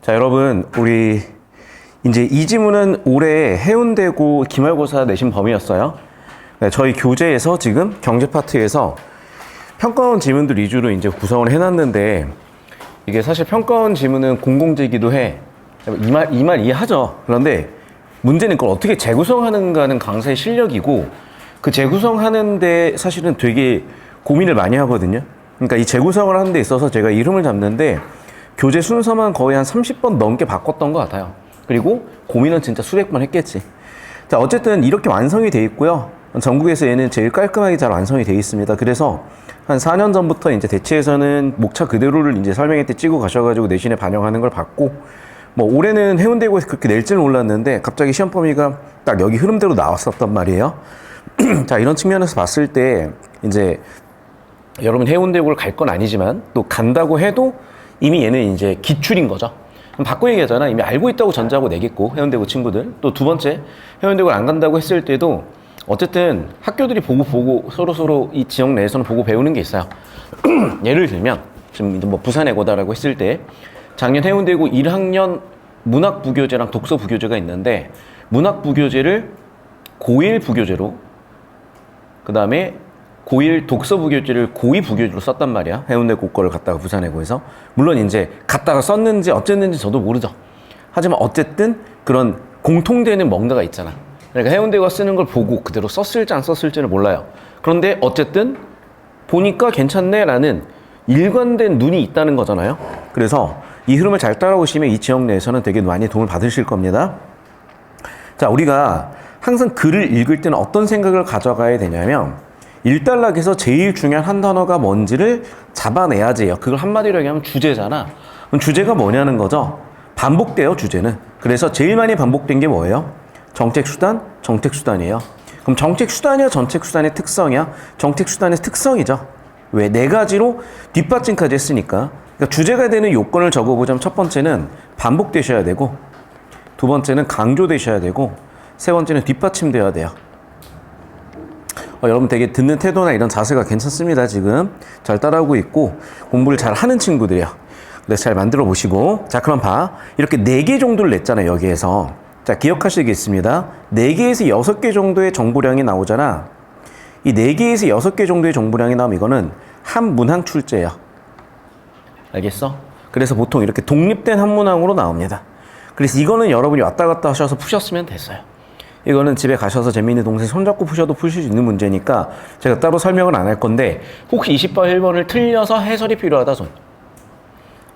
자, 여러분, 우리 이제 이 지문은 올해 해운대고 기말고사 내신 범위였어요. 네, 저희 교재에서 지금 경제 파트에서 평가원 지문들 위주로 이제 구성을 해놨는데, 이게 사실 평가원 지문은 공공재기도 해. 이 말 이해하죠? 그런데 문제는 그걸 어떻게 재구성하는가는 강사의 실력이고, 그 재구성하는데 사실은 되게 고민을 많이 하거든요. 그러니까 이 재구성을 하는 데 있어서 제가 이름을 잡는데 교재 순서만 거의 한 30번 넘게 바꿨던 것 같아요. 그리고 고민은 진짜 수백 번 했겠지. 자, 어쨌든 이렇게 완성이 돼 있고요. 전국에서 얘는 제일 깔끔하게 잘 완성이 돼 있습니다. 그래서 한 4년 전부터 이제 대체에서는 목차 그대로를 이제 설명회 때 찍어 가셔가지고 내신에 반영하는 걸 봤고, 뭐 올해는 해운대고에서 그렇게 낼지는 몰랐는데 갑자기 시험 범위가 딱 여기 흐름대로 나왔었단 말이에요. 자, 이런 측면에서 봤을 때 이제 여러분 해운대고를 갈 건 아니지만 또 간다고 해도 이미 얘는 이제 기출인 거죠. 그럼 바꿔 얘기하잖아. 이미 알고 있다고 전제하고 내겠고, 해운대고 친구들. 또 두 번째, 해운대고를 안 간다고 했을 때도 어쨌든 학교들이 보고 서로 이 지역 내에서는 보고 배우는 게 있어요. 예를 들면 지금 뭐 부산외고다라고 했을 때 작년 해운대고 1학년 문학부교재랑 독서부교재가 있는데, 문학부교재를 고1 부교재로, 그 다음에 고1 독서부교재를 고2 부교재로 썼단 말이야. 해운대고 거를 갖다가 부산외고에서. 물론 이제 갖다가 썼는지 어쨌는지 저도 모르죠. 하지만 어쨌든 그런 공통되는 뭔가가 있잖아. 그러니까 해운대고가 쓰는 걸 보고 그대로 썼을지 안 썼을지는 몰라요. 그런데 어쨌든 보니까 괜찮네 라는 일관된 눈이 있다는 거잖아요. 그래서 이 흐름을 잘 따라오시면 이 지역 내에서는 되게 많이 도움을 받으실 겁니다. 자, 우리가 항상 글을 읽을 때는 어떤 생각을 가져가야 되냐면, 일단락에서 제일 중요한 한 단어가 뭔지를 잡아내야지 해요. 그걸 한마디로 얘기하면 주제잖아. 그럼 주제가 뭐냐는 거죠. 반복돼요, 주제는. 그래서 제일 많이 반복된 게 뭐예요? 정책수단, 정책수단이에요. 그럼 정책수단이야, 정책수단의 특성이야? 정책수단의 특성이죠. 왜? 네 가지로 뒷받침까지 했으니까. 그러니까 주제가 되는 요건을 적어보자면, 첫 번째는 반복되셔야 되고, 두 번째는 강조되셔야 되고, 세 번째는 뒷받침돼야 돼요. 여러분 되게 듣는 태도나 이런 자세가 괜찮습니다. 지금 잘 따라오고 있고 공부를 잘 하는 친구들이요. 그래서 잘 만들어 보시고, 자, 그럼 봐. 이렇게 4개 정도를 냈잖아요, 여기에서. 자, 기억하시겠습니다. 4개에서 6개 정도의 정보량이 나오잖아. 이 4개에서 6개 정도의 정보량이 나오면 이거는 한 문항 출제예요. 알겠어? 그래서 보통 이렇게 독립된 한 문항으로 나옵니다. 그래서 이거는 여러분이 왔다 갔다 하셔서 푸셨으면 됐어요. 이거는 집에 가셔서 재미있는 동생 손잡고 푸셔도 푸실 수 있는 문제니까 제가 따로 설명을 안 할 건데, 혹시 20번 1번을 틀려서 해설이 필요하다 손.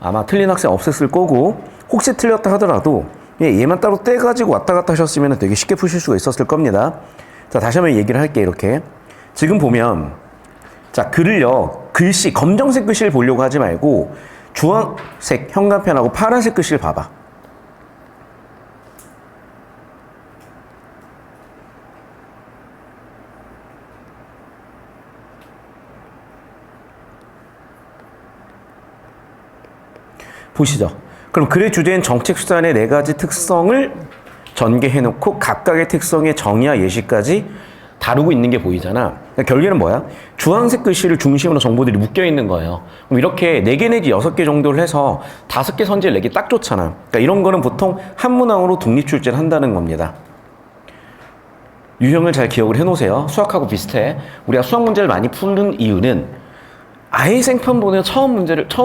아마 틀린 학생 없었을 거고, 혹시 틀렸다 하더라도 얘만 따로 떼가지고 왔다 갔다 하셨으면 되게 쉽게 푸실 수가 있었을 겁니다. 자, 다시 한번 얘기를 할게요. 이렇게 지금 보면, 자, 글을요, 글씨 검정색 글씨를 보려고 하지 말고 주황색 현관펜하고 파란색 글씨를 봐봐. 보시죠. 그럼 글의 주제인 정책수단의 4가지 특성을 전개해놓고 각각의 특성의 정의와 예시까지 다루고 있는 게 보이잖아. 그러니까 결국에는 뭐야? 주황색 글씨를 중심으로 정보들이 묶여있는 거예요. 그럼 이렇게 4개 내지 6개 정도를 해서 5개 선지를 내기 딱 좋잖아. 그러니까 이런 거는 보통 한 문항으로 독립출제를 한다는 겁니다. 유형을 잘 기억을 해놓으세요. 수학하고 비슷해. 우리가 수학 문제를 많이 푸는 이유는 아예 생판 보는 처음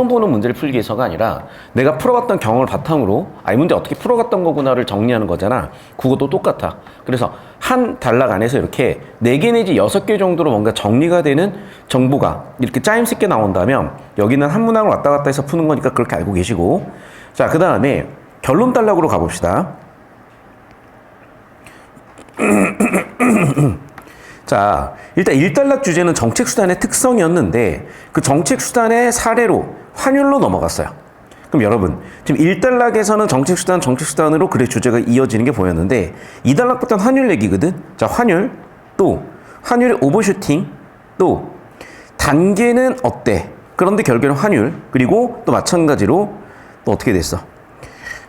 보는 문제를 풀기 위해서가 아니라 내가 풀어갔던 경험을 바탕으로 이 문제 어떻게 풀어갔던 거구나를 정리하는 거잖아. 국어도 똑같아. 그래서 한 단락 안에서 이렇게 4개 내지 6개 정도로 뭔가 정리가 되는 정보가 이렇게 짜임새 있게 나온다면, 여기는 한 문항을 왔다 갔다 해서 푸는 거니까 그렇게 알고 계시고, 자, 그 다음에 결론 단락으로 가봅시다. 자, 일단 1단락 주제는 정책수단의 특성이었는데 그 정책수단의 사례로 환율로 넘어갔어요. 그럼 여러분, 지금 1단락에서는 정책수단으로 글의 주제가 이어지는 게 보였는데 2단락부터는 환율 얘기거든. 자, 환율, 또 환율의 오버슈팅, 또 단계는 어때? 그런데 결국에는 환율, 그리고 또 마찬가지로 또 어떻게 됐어?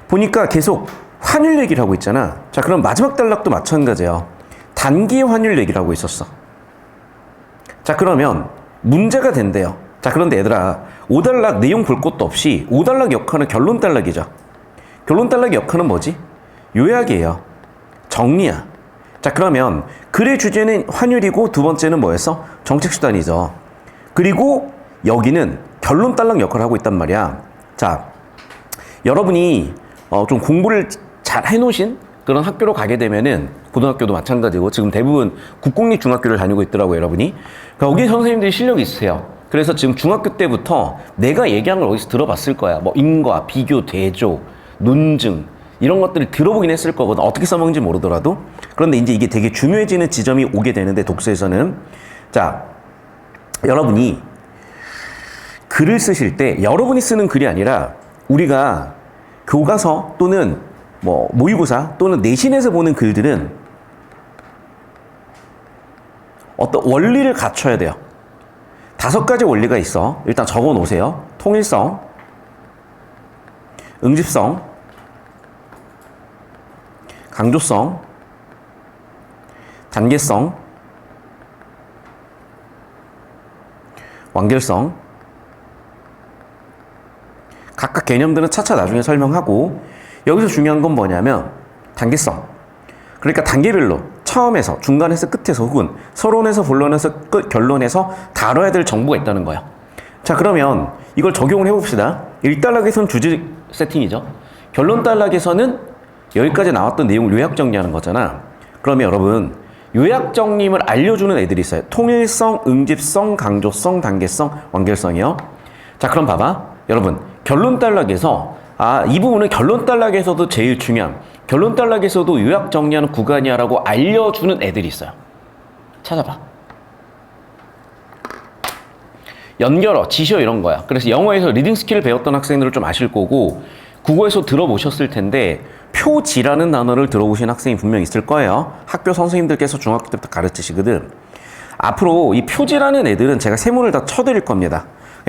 보니까 계속 환율 얘기를 하고 있잖아. 자, 그럼 마지막 단락도 마찬가지예요. 단기 환율 얘기를 하고 있었어. 자, 그러면 문제가 된대요. 자, 그런데 얘들아, 5단락 내용 볼 것도 없이 5단락 역할은 결론 단락이죠. 결론 단락의 역할은 뭐지? 요약이에요. 정리야. 자, 그러면 글의 주제는 환율이고 두 번째는 뭐였어? 정책수단이죠. 그리고 여기는 결론 단락 역할을 하고 있단 말이야. 자, 여러분이 좀 공부를 잘 해놓으신 그런 학교로 가게 되면은 고등학교도 마찬가지고 지금 대부분 국공립 중학교를 다니고 있더라고요, 여러분이. 거기 선생님들이 실력이 있으세요. 그래서 지금 중학교 때부터 내가 얘기한 걸 어디서 들어봤을 거야. 뭐 인과, 비교, 대조, 논증 이런 것들을 들어보긴 했을 거거든. 어떻게 써먹는지 모르더라도. 그런데 이제 이게 되게 중요해지는 지점이 오게 되는데 독서에서는 자, 여러분이 글을 쓰실 때 여러분이 쓰는 글이 아니라 우리가 교과서 또는 뭐 모의고사 또는 내신에서 보는 글들은 어떤 원리를 갖춰야 돼요. 5가지 원리가 있어. 일단 적어 놓으세요. 통일성, 응집성, 강조성, 단계성, 완결성. 각각 개념들은 차차 나중에 설명하고 여기서 중요한 건 뭐냐면 단계성. 그러니까 단계별로 처음에서 중간에서 끝에서 혹은 서론에서 본론에서 끝 결론에서 다뤄야 될 정보가 있다는 거예요. 자, 그러면 이걸 적용을 해봅시다. 1단락에서는 주제 세팅이죠. 결론 단락에서는 여기까지 나왔던 내용을 요약 정리하는 거잖아. 그러면 여러분 요약 정리를 알려주는 애들이 있어요. 통일성, 응집성, 강조성, 단계성, 완결성이요. 자, 그럼 봐봐. 여러분 결론 단락에서 이 부분은 결론 단락에서도 제일 중요한 결론 단락에서도 요약 정리하는 구간이야라고 알려주는 애들이 있어요. 찾아봐. 연결어, 지시어 이런 거야. 그래서 영어에서 리딩 스킬을 배웠던 학생들은 좀 아실 거고 국어에서 들어보셨을 텐데 표지라는 단어를 들어보신 학생이 분명히 있을 거예요. 학교 선생님들께서 중학교 때부터 가르치시거든. 앞으로 이 표지라는 애들은 제가 세모를 다 쳐드릴 겁니다.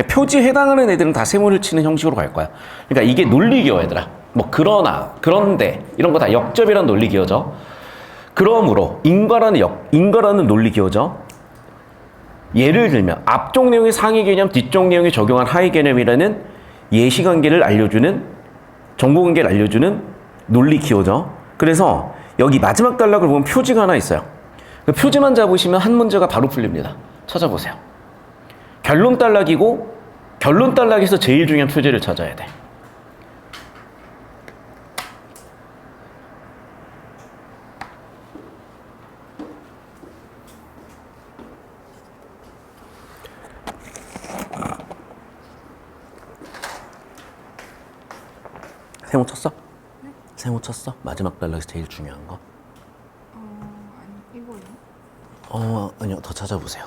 표지에 해당하는 애들은 다 세모를 치는 형식으로 갈 거야. 그러니까 이게 논리기어 얘들아. 뭐 그러나, 그런데 이런 거 다 역접이라는 논리기어죠. 그러므로 인과라는 논리기어죠. 예를 들면 앞쪽 내용의 상위 개념, 뒤쪽 내용에 적용한 하위 개념이라는 예시관계를 알려주는 정보관계를 알려주는 논리 기어죠. 그래서 여기 마지막 단락을 보면 표지가 하나 있어요. 그 표지만 잡으시면 한 문제가 바로 풀립니다. 찾아보세요. 결론 단락이고 결론 단락에서 제일 중요한 표지를 찾아야 돼. 세모 쳤어? 네? 세모 쳤어? 마지막 단락에서 제일 중요한 거? 아니, 이거요? 아니요. 더 찾아보세요.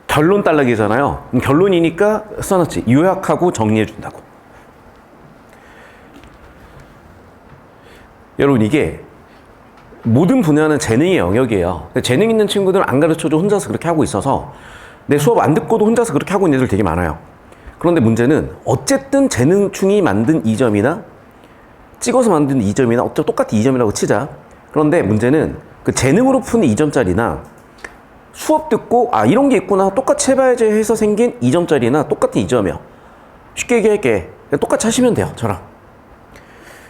결론 단락이잖아요. 결론이니까 써놨지. 요약하고 정리해준다고. 여러분 이게 모든 분야는 재능의 영역이에요. 재능 있는 친구들은 안 가르쳐줘 혼자서 그렇게 하고 있어서 내 수업 안 듣고도 혼자서 그렇게 하고 있는 애들 되게 많아요. 그런데 문제는 어쨌든 재능충이 만든 2점이나 찍어서 만든 2점이나 어차피 똑같이 2점이라고 치자. 그런데 문제는 그 재능으로 푸는 2점짜리나 수업 듣고 이런 게 있구나 똑같이 해봐야지 해서 생긴 2점짜리나 똑같은 2점이요. 쉽게 얘기할게. 똑같이 하시면 돼요. 저랑.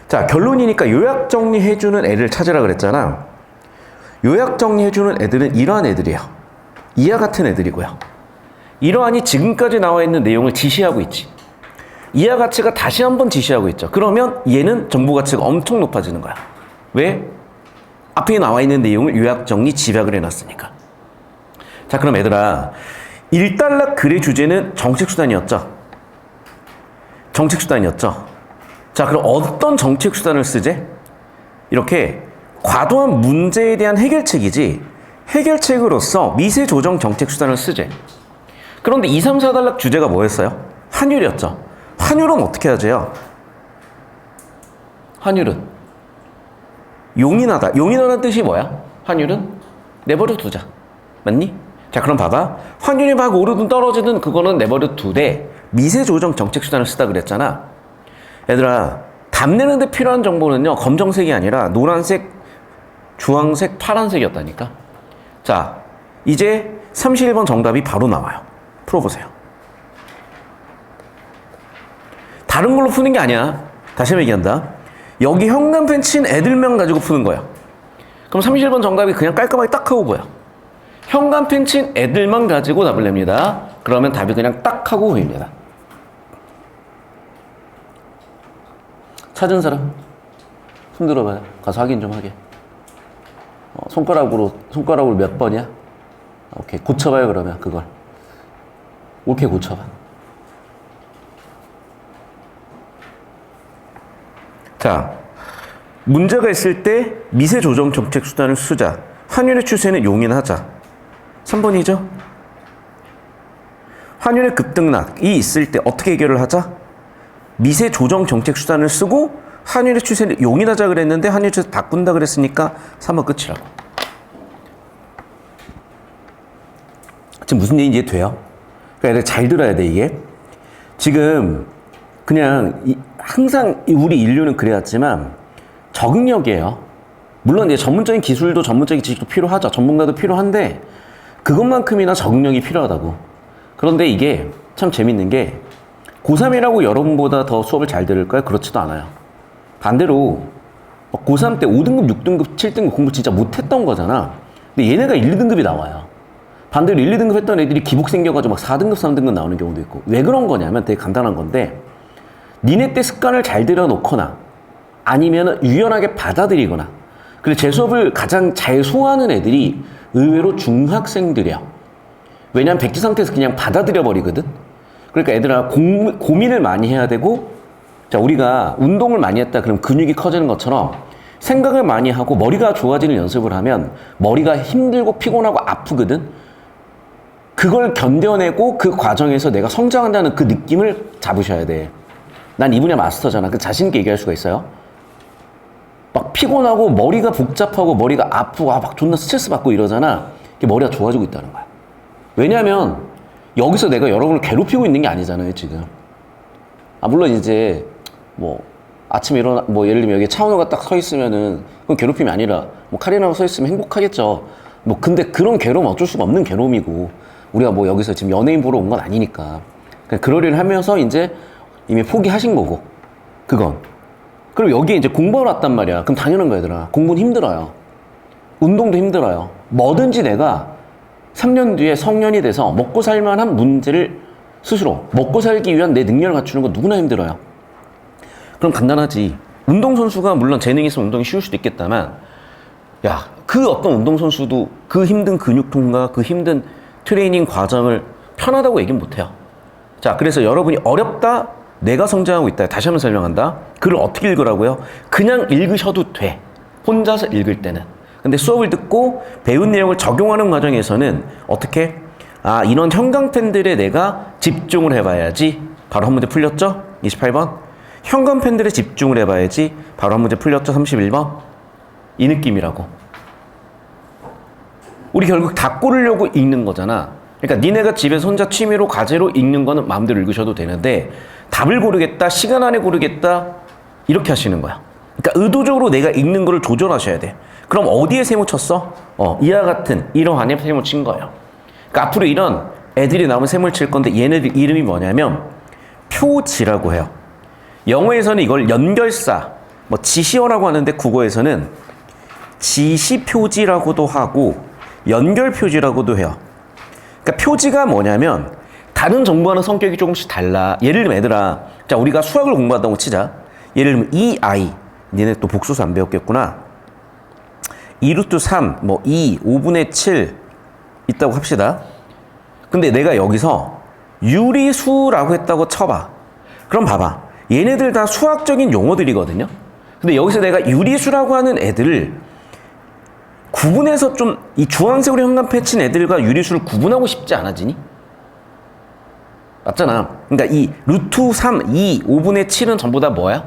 자, 결론이니까 요약 정리해주는 애를 찾으라 그랬잖아. 요약 정리해주는 애들은 이러한 애들이에요. 이와 같은 애들이고요. 이러하니 지금까지 나와 있는 내용을 지시하고 있지. 이하 가치가 다시 한번 지시하고 있죠. 그러면 얘는 정보 가치가 엄청 높아지는 거야. 왜? 앞에 나와 있는 내용을 요약 정리 집약을 해놨으니까. 자, 그럼 얘들아 1단락 글의 주제는 정책수단이었죠. 정책수단이었죠. 자, 그럼 어떤 정책수단을 쓰지? 이렇게 과도한 문제에 대한 해결책이지 해결책으로서 미세조정 정책수단을 쓰지. 그런데 2, 3, 4단락 주제가 뭐였어요? 환율이었죠. 환율은 어떻게 하죠? 환율은 용인하다. 용인하다는 뜻이 뭐야? 환율은 내버려 두자. 맞니? 자, 그럼 봐봐. 환율이 막 오르든 떨어지든 그거는 내버려 두되 미세조정 정책수단을 쓰다 그랬잖아. 얘들아, 답내는 데 필요한 정보는요 검정색이 아니라 노란색, 주황색, 파란색이었다니까. 자, 이제 31번 정답이 바로 나와요. 풀어보세요. 다른 걸로 푸는 게 아니야. 다시 한번 얘기한다. 여기 현관펜 친 애들만 가지고 푸는 거야. 그럼 31번 정답이 그냥 깔끔하게 딱 하고 보여. 현관펜 친 애들만 가지고 답을 냅니다. 그러면 답이 그냥 딱 하고 보입니다. 찾은 사람? 손 들어봐요. 가서 확인 좀 하게. 손가락으로 몇 번이야? 오케이. 고쳐봐요, 그러면 그걸. 옳게 고쳐봐. 자, 문제가 있을 때 미세 조정 정책 수단을 쓰자. 환율의 추세는 용인하자. 3번이죠? 환율의 급등락이 있을 때 어떻게 해결을 하자? 미세 조정 정책 수단을 쓰고 환율의 추세를 용인하자 그랬는데 환율 추세 바꾼다 그랬으니까 3번 끝이라고. 지금 무슨 얘기인지 이해돼요? 그러니까 애들 잘 들어야 돼, 이게. 지금 그냥 항상 우리 인류는 그래왔지만 적응력이에요. 물론 이제 전문적인 기술도 전문적인 지식도 필요하죠. 전문가도 필요한데 그것만큼이나 적응력이 필요하다고. 그런데 이게 참 재밌는 게 고3이라고 여러분보다 더 수업을 잘 들을까요? 그렇지도 않아요. 반대로 고3 때 5등급, 6등급, 7등급 공부 진짜 못했던 거잖아. 근데 얘네가 1, 2등급이 나와요. 반대로 1, 2등급 했던 애들이 기복 생겨가지고 막 4등급, 3등급 나오는 경우도 있고. 왜 그런 거냐면 되게 간단한 건데 니네 때 습관을 잘 들여놓거나 아니면 유연하게 받아들이거나 그리고 제 수업을 가장 잘 소화하는 애들이 의외로 중학생들이야. 왜냐면 백지 상태에서 그냥 받아들여 버리거든. 그러니까 애들아 고민을 많이 해야 되고, 자, 우리가 운동을 많이 했다 그럼 근육이 커지는 것처럼 생각을 많이 하고 머리가 좋아지는 연습을 하면 머리가 힘들고 피곤하고 아프거든. 그걸 견뎌내고 그 과정에서 내가 성장한다는 그 느낌을 잡으셔야 돼. 난 이 분야 마스터잖아. 그 자신 있게 얘기할 수가 있어요. 막 피곤하고 머리가 복잡하고 머리가 아프고 막 존나 스트레스 받고 이러잖아. 이게 머리가 좋아지고 있다는 거야. 왜냐하면 여기서 내가 여러분을 괴롭히고 있는 게 아니잖아요, 지금. 물론 이제 뭐 아침에 일어나 뭐 예를 들면 여기 차은우가 딱 서 있으면은 그건 괴롭힘이 아니라 뭐 카리나가 서 있으면 행복하겠죠. 뭐 근데 그런 괴로움은 어쩔 수가 없는 괴로움이고 우리가 뭐 여기서 지금 연예인 보러 온 건 아니니까. 그러니까 그럴 일을 하면서 이제 이미 포기하신 거고 그건. 그리고 여기에 이제 공부하러 왔단 말이야. 그럼 당연한 거야, 얘들아. 공부는 힘들어요. 운동도 힘들어요. 뭐든지 내가 3년 뒤에 성년이 돼서 먹고 살만한 문제를 스스로 먹고 살기 위한 내 능력을 갖추는 건 누구나 힘들어요. 그럼 간단하지. 운동선수가 물론 재능이 있으면 운동이 쉬울 수도 있겠다만 야, 그 어떤 운동선수도 그 힘든 근육통과 그 힘든 트레이닝 과정을 편하다고 얘기는 못해요. 자, 그래서 여러분이 어렵다, 내가 성장하고 있다. 다시 한번 설명한다. 글을 어떻게 읽으라고요? 그냥 읽으셔도 돼. 혼자서 읽을 때는. 근데 수업을 듣고 배운 내용을 적용하는 과정에서는 어떻게? 이런 형광펜들에 내가 집중을 해봐야지. 바로 한 문제 풀렸죠? 28번. 형광펜들에 집중을 해봐야지. 바로 한 문제 풀렸죠? 31번. 이 느낌이라고. 우리 결국 다 고르려고 읽는 거잖아. 그러니까 니네가 집에서 혼자 취미로 과제로 읽는 거는 마음대로 읽으셔도 되는데 답을 고르겠다, 시간 안에 고르겠다 이렇게 하시는 거야. 그러니까 의도적으로 내가 읽는 거를 조절하셔야 돼. 그럼 어디에 세모 쳤어? 이와 같은 이러한에 세모 친 거예요. 그러니까 앞으로 이런 애들이 나오면 세모를 칠 건데 얘네들 이름이 뭐냐면 표지라고 해요. 영어에서는 이걸 연결사, 뭐 지시어라고 하는데 국어에서는 지시표지라고도 하고 연결표지라고도 해요. 그러니까 표지가 뭐냐면 다른 정보와는 성격이 조금씩 달라. 예를 들면 얘들아, 자, 우리가 수학을 공부한다고 치자. 예를 들면 이 아이, 니네 또 복수수 안 배웠겠구나. 2루트 3, 뭐 2, 5분의 7 있다고 합시다. 근데 내가 여기서 유리수라고 했다고 쳐봐. 그럼 봐봐. 얘네들 다 수학적인 용어들이거든요. 근데 여기서 내가 유리수라고 하는 애들을 구분해서 좀 이 주황색으로 현관펜 친 애들과 유리수를 구분하고 싶지 않아지니? 맞잖아. 그러니까 이 루트 3, 2, 5분의 7은 전부 다 뭐야?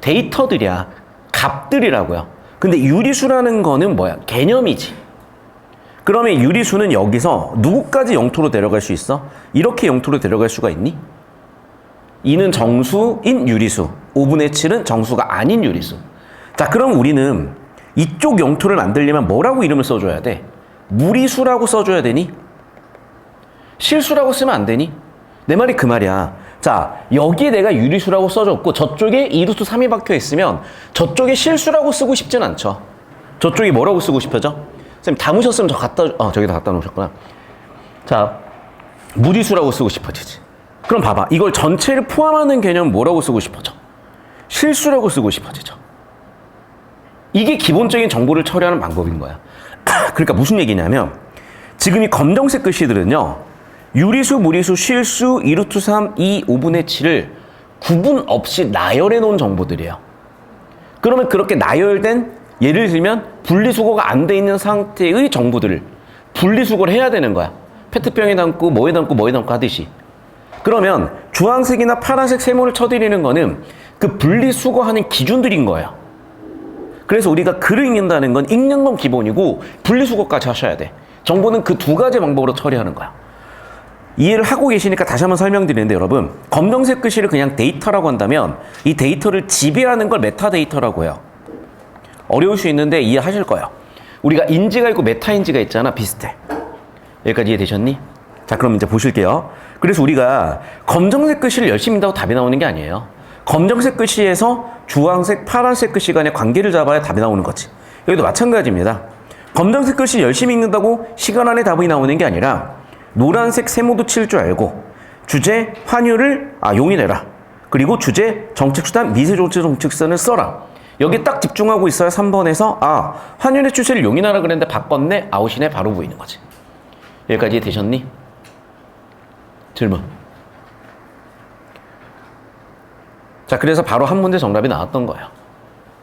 데이터들이야. 값들이라고요. 근데 유리수라는 거는 뭐야? 개념이지. 그러면 유리수는 여기서 누구까지 영토로 데려갈 수 있어? 이렇게 영토로 데려갈 수가 있니? 2는 정수인 유리수, 5분의 7은 정수가 아닌 유리수. 자, 그럼 우리는 이쪽 영토를 만들려면 뭐라고 이름을 써줘야 돼? 무리수라고 써줘야 되니? 실수라고 쓰면 안 되니? 내 말이 그 말이야. 자, 여기에 내가 유리수라고 써줬고 저쪽에 2루트 3이 박혀 있으면 저쪽에 실수라고 쓰고 싶진 않죠. 저쪽이 뭐라고 쓰고 싶어져? 선생님 담으셨으면 저기다 갖다 놓으셨구나. 자, 무리수라고 쓰고 싶어지지. 그럼 봐봐. 이걸 전체를 포함하는 개념 뭐라고 쓰고 싶어져? 실수라고 쓰고 싶어지죠. 이게 기본적인 정보를 처리하는 방법인 거야. 그러니까 무슨 얘기냐면 지금 이 검정색 글씨들은요. 유리수, 무리수, 실수, 2루트 3, 2, 5분의 7을 구분 없이 나열해 놓은 정보들이에요. 그러면 그렇게 나열된 예를 들면 분리수거가 안 돼 있는 상태의 정보들을 분리수거를 해야 되는 거야. 페트병에 담고 뭐에 담고 뭐에 담고 하듯이. 그러면 주황색이나 파란색 세모를 쳐드리는 거는 그 분리수거하는 기준들인 거예요. 그래서 우리가 글을 읽는다는 건 읽는 건 기본이고 분리수거까지 하셔야 돼. 정보는 그 두 가지 방법으로 처리하는 거야. 이해를 하고 계시니까 다시 한번 설명드리는데 여러분 검정색 글씨를 그냥 데이터라고 한다면 이 데이터를 지배하는 걸 메타데이터라고 해요. 어려울 수 있는데 이해하실 거예요. 우리가 인지가 있고 메타인지가 있잖아. 비슷해. 여기까지 이해되셨니? 자, 그럼 이제 보실게요. 그래서 우리가 검정색 글씨를 열심히 읽는다고 답이 나오는 게 아니에요. 검정색 글씨에서 주황색, 파란색 글씨 간의 관계를 잡아야 답이 나오는 거지. 여기도 마찬가지입니다. 검정색 글씨 열심히 읽는다고 시간 안에 답이 나오는 게 아니라 노란색 세모도 칠 줄 알고 주제, 환율을 용인해라. 그리고 주제, 정책수단, 미세조치 정책수단을 써라. 여기 딱 집중하고 있어야 3번에서 환율의 추세를 용인하라 그랬는데 바꿨네, 아웃이네 바로 보이는 거지. 여기까지 되셨니? 질문. 자, 그래서 바로 한 문제 정답이 나왔던 거예요.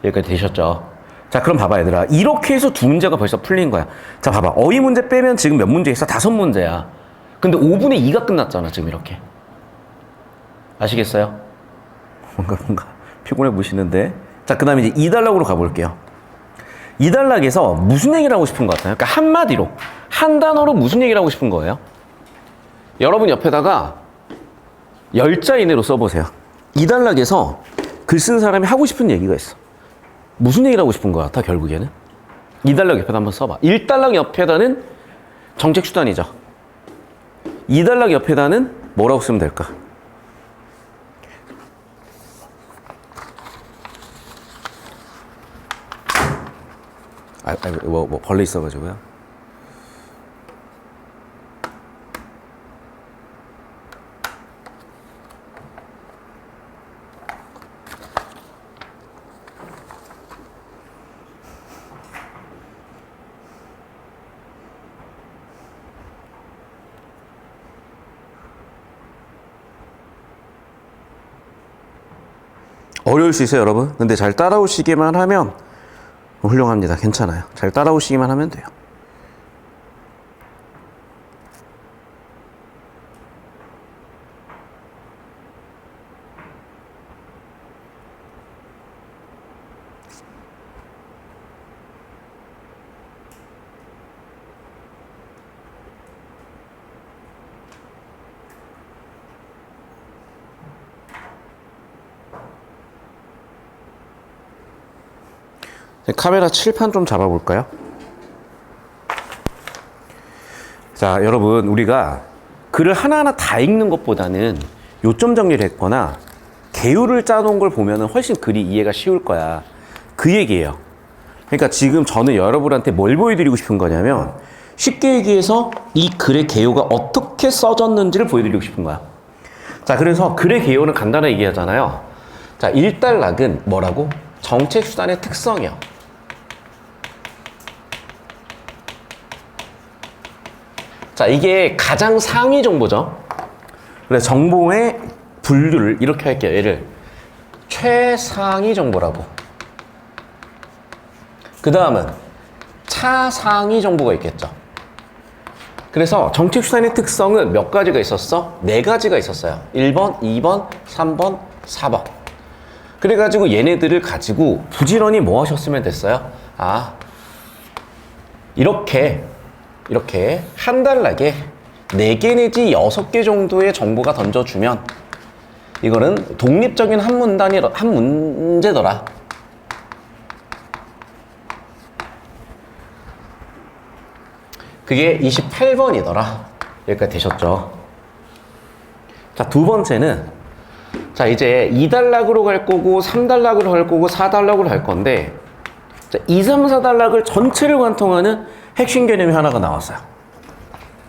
여기까지 되셨죠? 자, 그럼 봐봐 얘들아. 이렇게 해서 두 문제가 벌써 풀린 거야. 자, 봐봐. 어휘 문제 빼면 지금 몇 문제 있어? 5문제야. 근데 5분의 2가 끝났잖아 지금 이렇게. 아시겠어요? 뭔가 피곤해 보시는데. 자, 그 다음에 이제 2단락으로 가볼게요. 2단락에서 무슨 얘기를 하고 싶은 것 같아요? 그러니까 한마디로, 한 단어로 무슨 얘기를 하고 싶은 거예요? 여러분 옆에다가 10자 이내로 써보세요. 2단락에서 글 쓴 사람이 하고 싶은 얘기가 있어. 무슨 얘기를 하고 싶은 것 같아 결국에는? 2단락 옆에다 한번 써봐. 1단락 옆에다는 정책수단이죠. 2단락 옆에다는 뭐라고 쓰면 될까? 뭐 벌레 있어가지고요. 어려울 수 있어요, 여러분. 근데 잘 따라오시기만 하면 훌륭합니다. 괜찮아요. 잘 따라오시기만 하면 돼요. 카메라 칠판 좀 잡아볼까요? 자, 여러분 우리가 글을 하나하나 다 읽는 것보다는 요점 정리를 했거나 개요를 짜놓은 걸 보면 훨씬 글이 이해가 쉬울 거야. 그 얘기예요. 그러니까 지금 저는 여러분한테 뭘 보여드리고 싶은 거냐면 쉽게 얘기해서 이 글의 개요가 어떻게 써졌는지를 보여드리고 싶은 거야. 자, 그래서 글의 개요는 간단하게 얘기하잖아요. 자, 1단락은 뭐라고? 정책수단의 특성이요. 자, 이게 가장 상위 정보죠. 그래서 정보의 분류를 이렇게 할게요. 얘를 최상위 정보라고. 그 다음은 차상위 정보가 있겠죠. 그래서 정책수단의 특성은 몇 가지가 있었어? 4가지가 있었어요. 1번, 2번, 3번, 4번. 그래가지고 얘네들을 가지고 부지런히 뭐 하셨으면 됐어요? 이렇게 한 단락에 4개 내지 6개 정도의 정보가 던져주면 이거는 독립적인 한 문제더라. 그게 28번이더라. 여기까지 되셨죠? 자, 두 번째는 자, 이제 2단락으로 갈 거고 3단락으로 갈 거고 4단락으로 갈 건데 자, 2, 3, 4단락을 전체를 관통하는 핵심 개념이 하나가 나왔어요.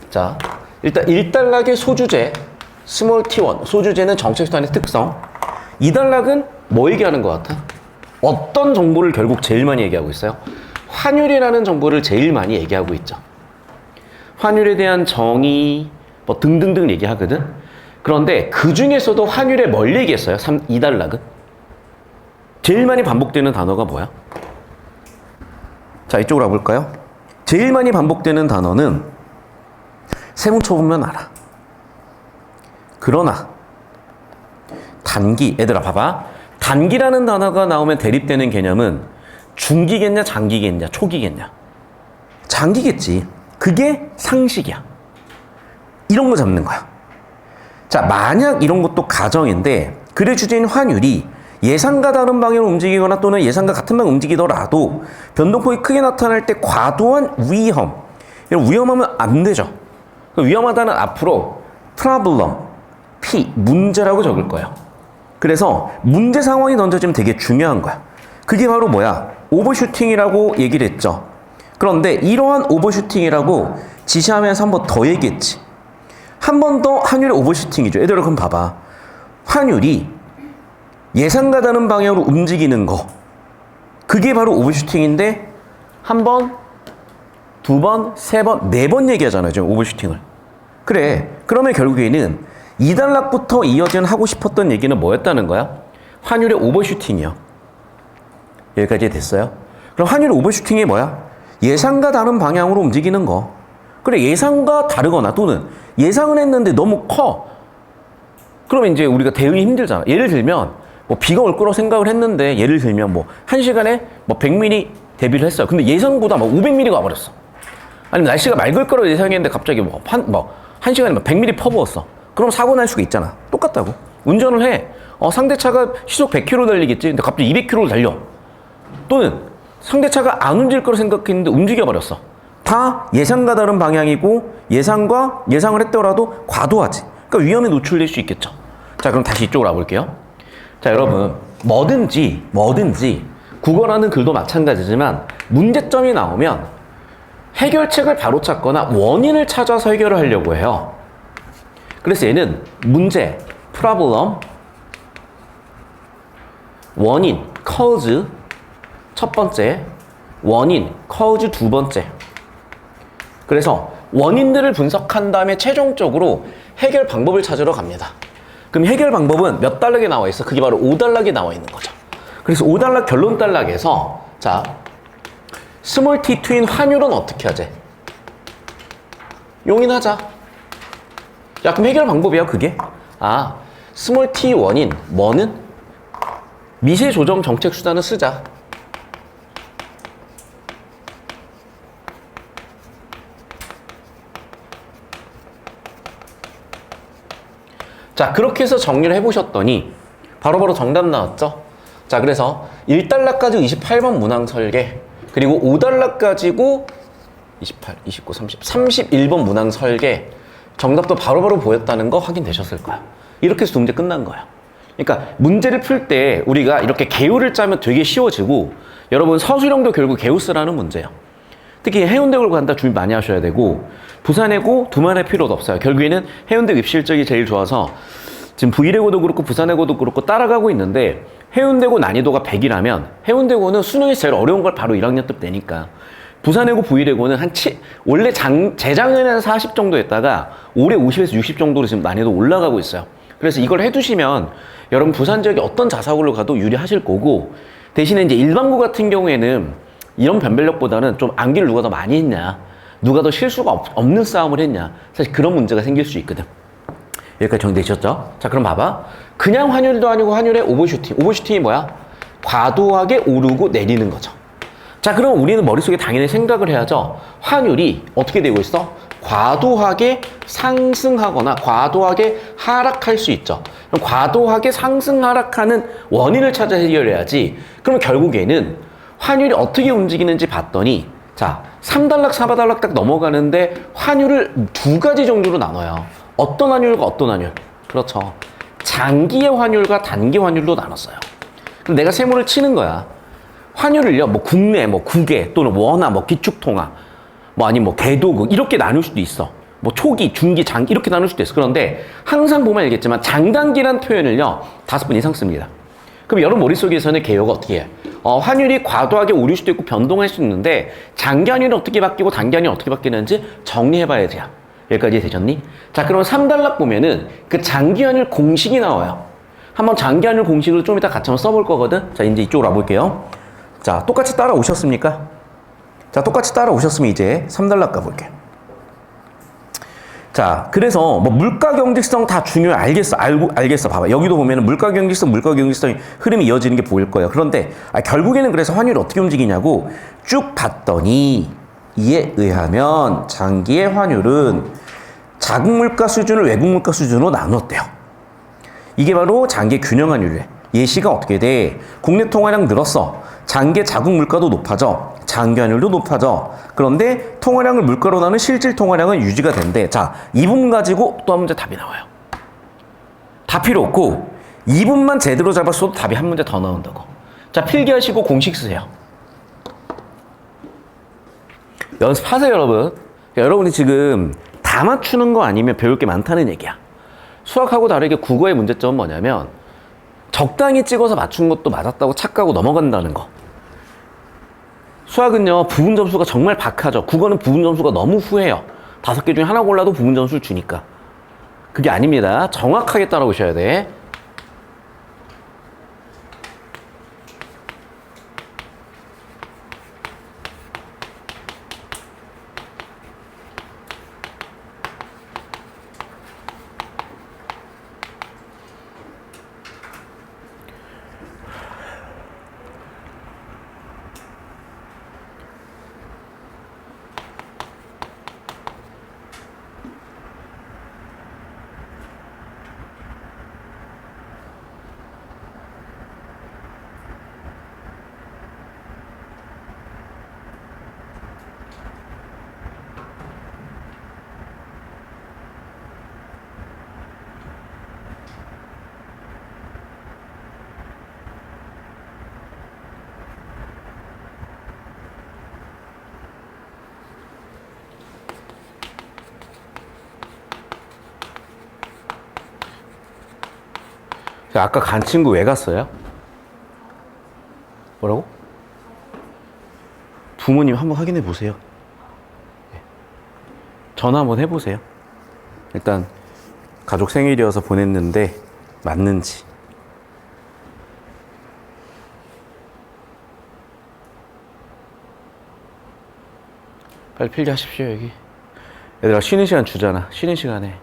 자, 일단 1단락의 소주제 스몰 t1 소주제는 정책수단의 특성. 2단락은 뭐 얘기하는 것 같아? 어떤 정보를 결국 제일 많이 얘기하고 있어요? 환율이라는 정보를 제일 많이 얘기하고 있죠. 환율에 대한 정의 뭐 등등등 얘기하거든. 그런데 그 중에서도 환율에 뭘 얘기했어요? 2단락은? 제일 많이 반복되는 단어가 뭐야? 자, 이쪽으로 와볼까요? 제일 많이 반복되는 단어는 세무 쳐보면 알아. 그러나 단기, 얘들아 봐봐. 단기라는 단어가 나오면 대립되는 개념은 중기겠냐, 장기겠냐, 초기겠냐. 장기겠지. 그게 상식이야. 이런 거 잡는 거야. 자, 만약 이런 것도 가정인데 글의 주제인 환율이 예상과 다른 방향으로 움직이거나 또는 예상과 같은 방향으로 움직이더라도 변동폭이 크게 나타날 때 과도한 위험. 위험하면 안 되죠. 위험하다는 앞으로 problem, P, 문제라고 적을 거예요. 그래서 문제 상황이 던져지면 되게 중요한 거야. 그게 바로 뭐야? 오버슈팅이라고 얘기를 했죠. 그런데 이러한 오버슈팅이라고 지시하면서 한 번 더 얘기했지. 한 번 더 환율의 오버슈팅이죠. 얘들아 그럼 봐봐. 환율이 예상과 다른 방향으로 움직이는 거. 그게 바로 오버슈팅인데 한 번, 두 번, 세 번, 네 번 얘기하잖아요. 지금 오버슈팅을. 그래. 그러면 결국에는 2단락부터 이어진 하고 싶었던 얘기는 뭐였다는 거야? 환율의 오버슈팅이요. 여기까지 됐어요? 그럼 환율의 오버슈팅이 뭐야? 예상과 다른 방향으로 움직이는 거. 그래, 예상과 다르거나 또는 예상은 했는데 너무 커. 그러면 이제 우리가 대응이 힘들잖아. 예를 들면 뭐 비가 올 거라고 생각을 했는데 예를 들면 뭐 1시간에 뭐 100mm 대비를 했어요. 근데 예상보다 막 500mm가 와버렸어. 아니면 날씨가 맑을 거라고 예상했는데 갑자기 뭐 1시간에 막 100mm 퍼부었어. 그럼 사고 날 수가 있잖아. 똑같다고. 운전을 해. 상대 차가 시속 100km 달리겠지. 근데 갑자기 200km로 달려. 또는 상대 차가 안 움직일 거라고 생각했는데 움직여버렸어. 다 예상과 다른 방향이고 예상과 예상을 했더라도 과도하지. 그러니까 위험에 노출될 수 있겠죠. 자, 그럼 다시 이쪽으로 와볼게요. 자, 여러분 뭐든지 국어라는 글도 마찬가지지만 문제점이 나오면 해결책을 바로 찾거나 원인을 찾아서 해결을 하려고 해요. 그래서 얘는 문제, problem, 원인, cause 첫 번째, 원인, cause 두 번째. 그래서 원인들을 분석한 다음에 최종적으로 해결 방법을 찾으러 갑니다. 그럼 해결 방법은 몇 단락에 나와 있어? 그게 바로 5단락에 나와 있는 거죠. 그래서 5단락 결론 단락에서 자, 스몰 t2인 환율은 어떻게 하지? 용인하자. 야, 그럼 해결 방법이야, 그게? 스몰 t1인 뭐는? 미세 조정 정책 수단을 쓰자. 자, 그렇게 해서 정리를 해보셨더니 바로바로 정답 나왔죠? 자, 그래서 1단락 가지고 28번 문항 설계, 그리고 5단락 가지고 28, 29, 30, 31번 문항 설계 정답도 바로바로 보였다는 거 확인되셨을 거야. 이렇게 해서 문제 끝난 거야. 그러니까 문제를 풀 때 우리가 이렇게 개요를 짜면 되게 쉬워지고, 여러분 서술형도 결국 개요 쓰라는 문제예요. 특히 해운대고 간다 준비 많이 하셔야 되고, 부산해고 두말할 필요도 없어요. 결국에는 해운대 입실적이 제일 좋아서 지금 V래고도 그렇고 부산해고도 그렇고 따라가고 있는데, 해운대고 난이도가 100이라면 해운대고는 수능에서 제일 어려운 걸 바로 1학년 때 내니까, 부산해고 V래고는 원래 재작년에는 40 정도 했다가 올해 50에서 60 정도로 지금 난이도 올라가고 있어요. 그래서 이걸 해두시면 여러분 부산 지역에 어떤 자사고를 가도 유리하실 거고, 대신에 이제 일반고 같은 경우에는 이런 변별력보다는 좀 암기를 누가 더 많이 했냐, 누가 더 실수가 없는 싸움을 했냐, 사실 그런 문제가 생길 수 있거든. 여기까지 정리되셨죠? 자, 그럼 봐봐. 그냥 환율도 아니고 환율의 오버슈팅. 오버슈팅이 뭐야? 과도하게 오르고 내리는 거죠. 자, 그럼 우리는 머릿속에 당연히 생각을 해야죠. 환율이 어떻게 되고 있어? 과도하게 상승하거나 과도하게 하락할 수 있죠. 그럼 과도하게 상승 하락하는 원인을 찾아 해결해야지. 그럼 결국에는 환율이 어떻게 움직이는지 봤더니, 자, 3단락, 4단락 딱 넘어가는데 환율을 두 가지 정도로 나눠요. 어떤 환율과 어떤 환율? 그렇죠. 장기의 환율과 단기 환율로 나눴어요. 그럼 내가 세무를 치는 거야. 환율을요, 뭐 국내, 뭐 국외 또는 원화, 뭐 기축통화, 뭐 아니면 뭐 개도국 이렇게 나눌 수도 있어. 뭐 초기, 중기, 장기 이렇게 나눌 수도 있어. 그런데 항상 보면 알겠지만 장단기란 표현을요 5번 이상 씁니다. 그럼 여러분 머릿속에서는 개요가 어떻게 해? 환율이 과도하게 오를 수도 있고 변동할 수 있는데 장기 환율이 어떻게 바뀌고 단기 환율이 어떻게 바뀌는지 정리해봐야 돼요. 여기까지 되셨니? 자, 그럼 3단락 보면은 그 장기 환율 공식이 나와요. 한번 장기 환율 공식을 좀 이따 같이 한번 써볼 거거든. 자, 이제 이쪽으로 와볼게요. 자, 똑같이 따라오셨습니까? 자, 똑같이 따라오셨으면 이제 3단락 가볼게요. 자, 그래서 뭐 물가 경직성 다 중요해. 알겠어. 봐봐. 여기도 보면은 물가 경직성이 흐름이 이어지는 게 보일 거예요. 그런데 결국에는 그래서 환율이 어떻게 움직이냐고 쭉 봤더니 이에 의하면 장기의 환율은 자국 물가 수준을 외국 물가 수준으로 나눴대요. 이게 바로 장기 균형 환율이래. 예시가 어떻게 돼? 국내 통화량 늘었어. 장기 자국 물가도 높아져. 장기 환율도 높아져. 그런데 통화량을 물가로 나눈 실질 통화량은 유지가 된대. 자, 이 부분 가지고 또 한 문제 답이 나와요. 다 필요 없고 이 부분만 제대로 잡았어도 답이 한 문제 더 나온다고. 자, 필기하시고 공식 쓰세요. 연습하세요, 여러분. 여러분이 지금 다 맞추는 거 아니면 배울 게 많다는 얘기야. 수학하고 다르게 국어의 문제점은 뭐냐면 적당히 찍어서 맞춘 것도 맞았다고 착각하고 넘어간다는 거. 수학은요, 부분 점수가 정말 박하죠. 국어는 부분 점수가 너무 후해요. 5개 중에 하나 골라도 부분 점수를 주니까. 그게 아닙니다. 정확하게 따라오셔야 돼. 아까 간 친구 왜 갔어요? 뭐라고? 부모님 한번 확인해 보세요. 전화 한번 해보세요. 일단 가족 생일이어서 보냈는데 맞는지. 빨리 필기하십시오. 여기 얘들아 쉬는 시간 주잖아. 쉬는 시간에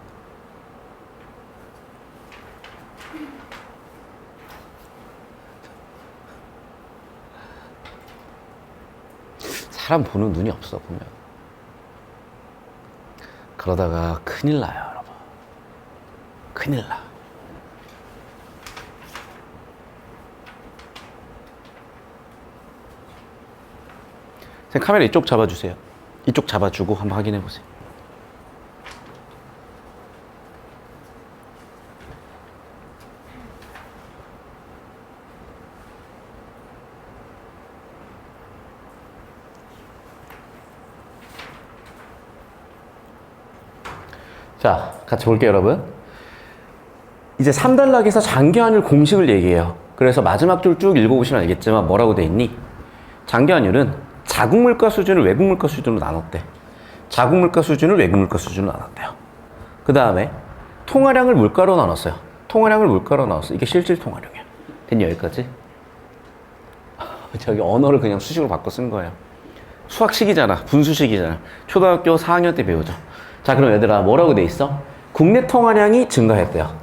사람 보는 눈이 없어 보면. 그러다가 큰일 나요, 여러분. 큰일 나. 선생님 카메라 이쪽 잡아주세요. 이쪽 잡아주고 한번 확인해 보세요. 자, 같이 볼게요, 여러분. 이제 3단락에서 장기환율 공식을 얘기해요. 그래서 마지막 줄 쭉 읽어보시면 알겠지만 뭐라고 돼 있니? 장기환율은 자국 물가 수준을 외국 물가 수준으로 나눴대. 자국 물가 수준을 외국 물가 수준으로 나눴대요. 그 다음에 통화량을 물가로 나눴어요. 통화량을 물가로 나눴어. 이게 실질 통화량이야. 됐니, 여기까지? 저기 언어를 그냥 수식으로 바꿔 쓴 거예요. 수학식이잖아. 분수식이잖아. 초등학교 4학년 때 배우죠. 자, 그럼 얘들아 뭐라고 돼 있어? 국내 통화량이 증가했대요.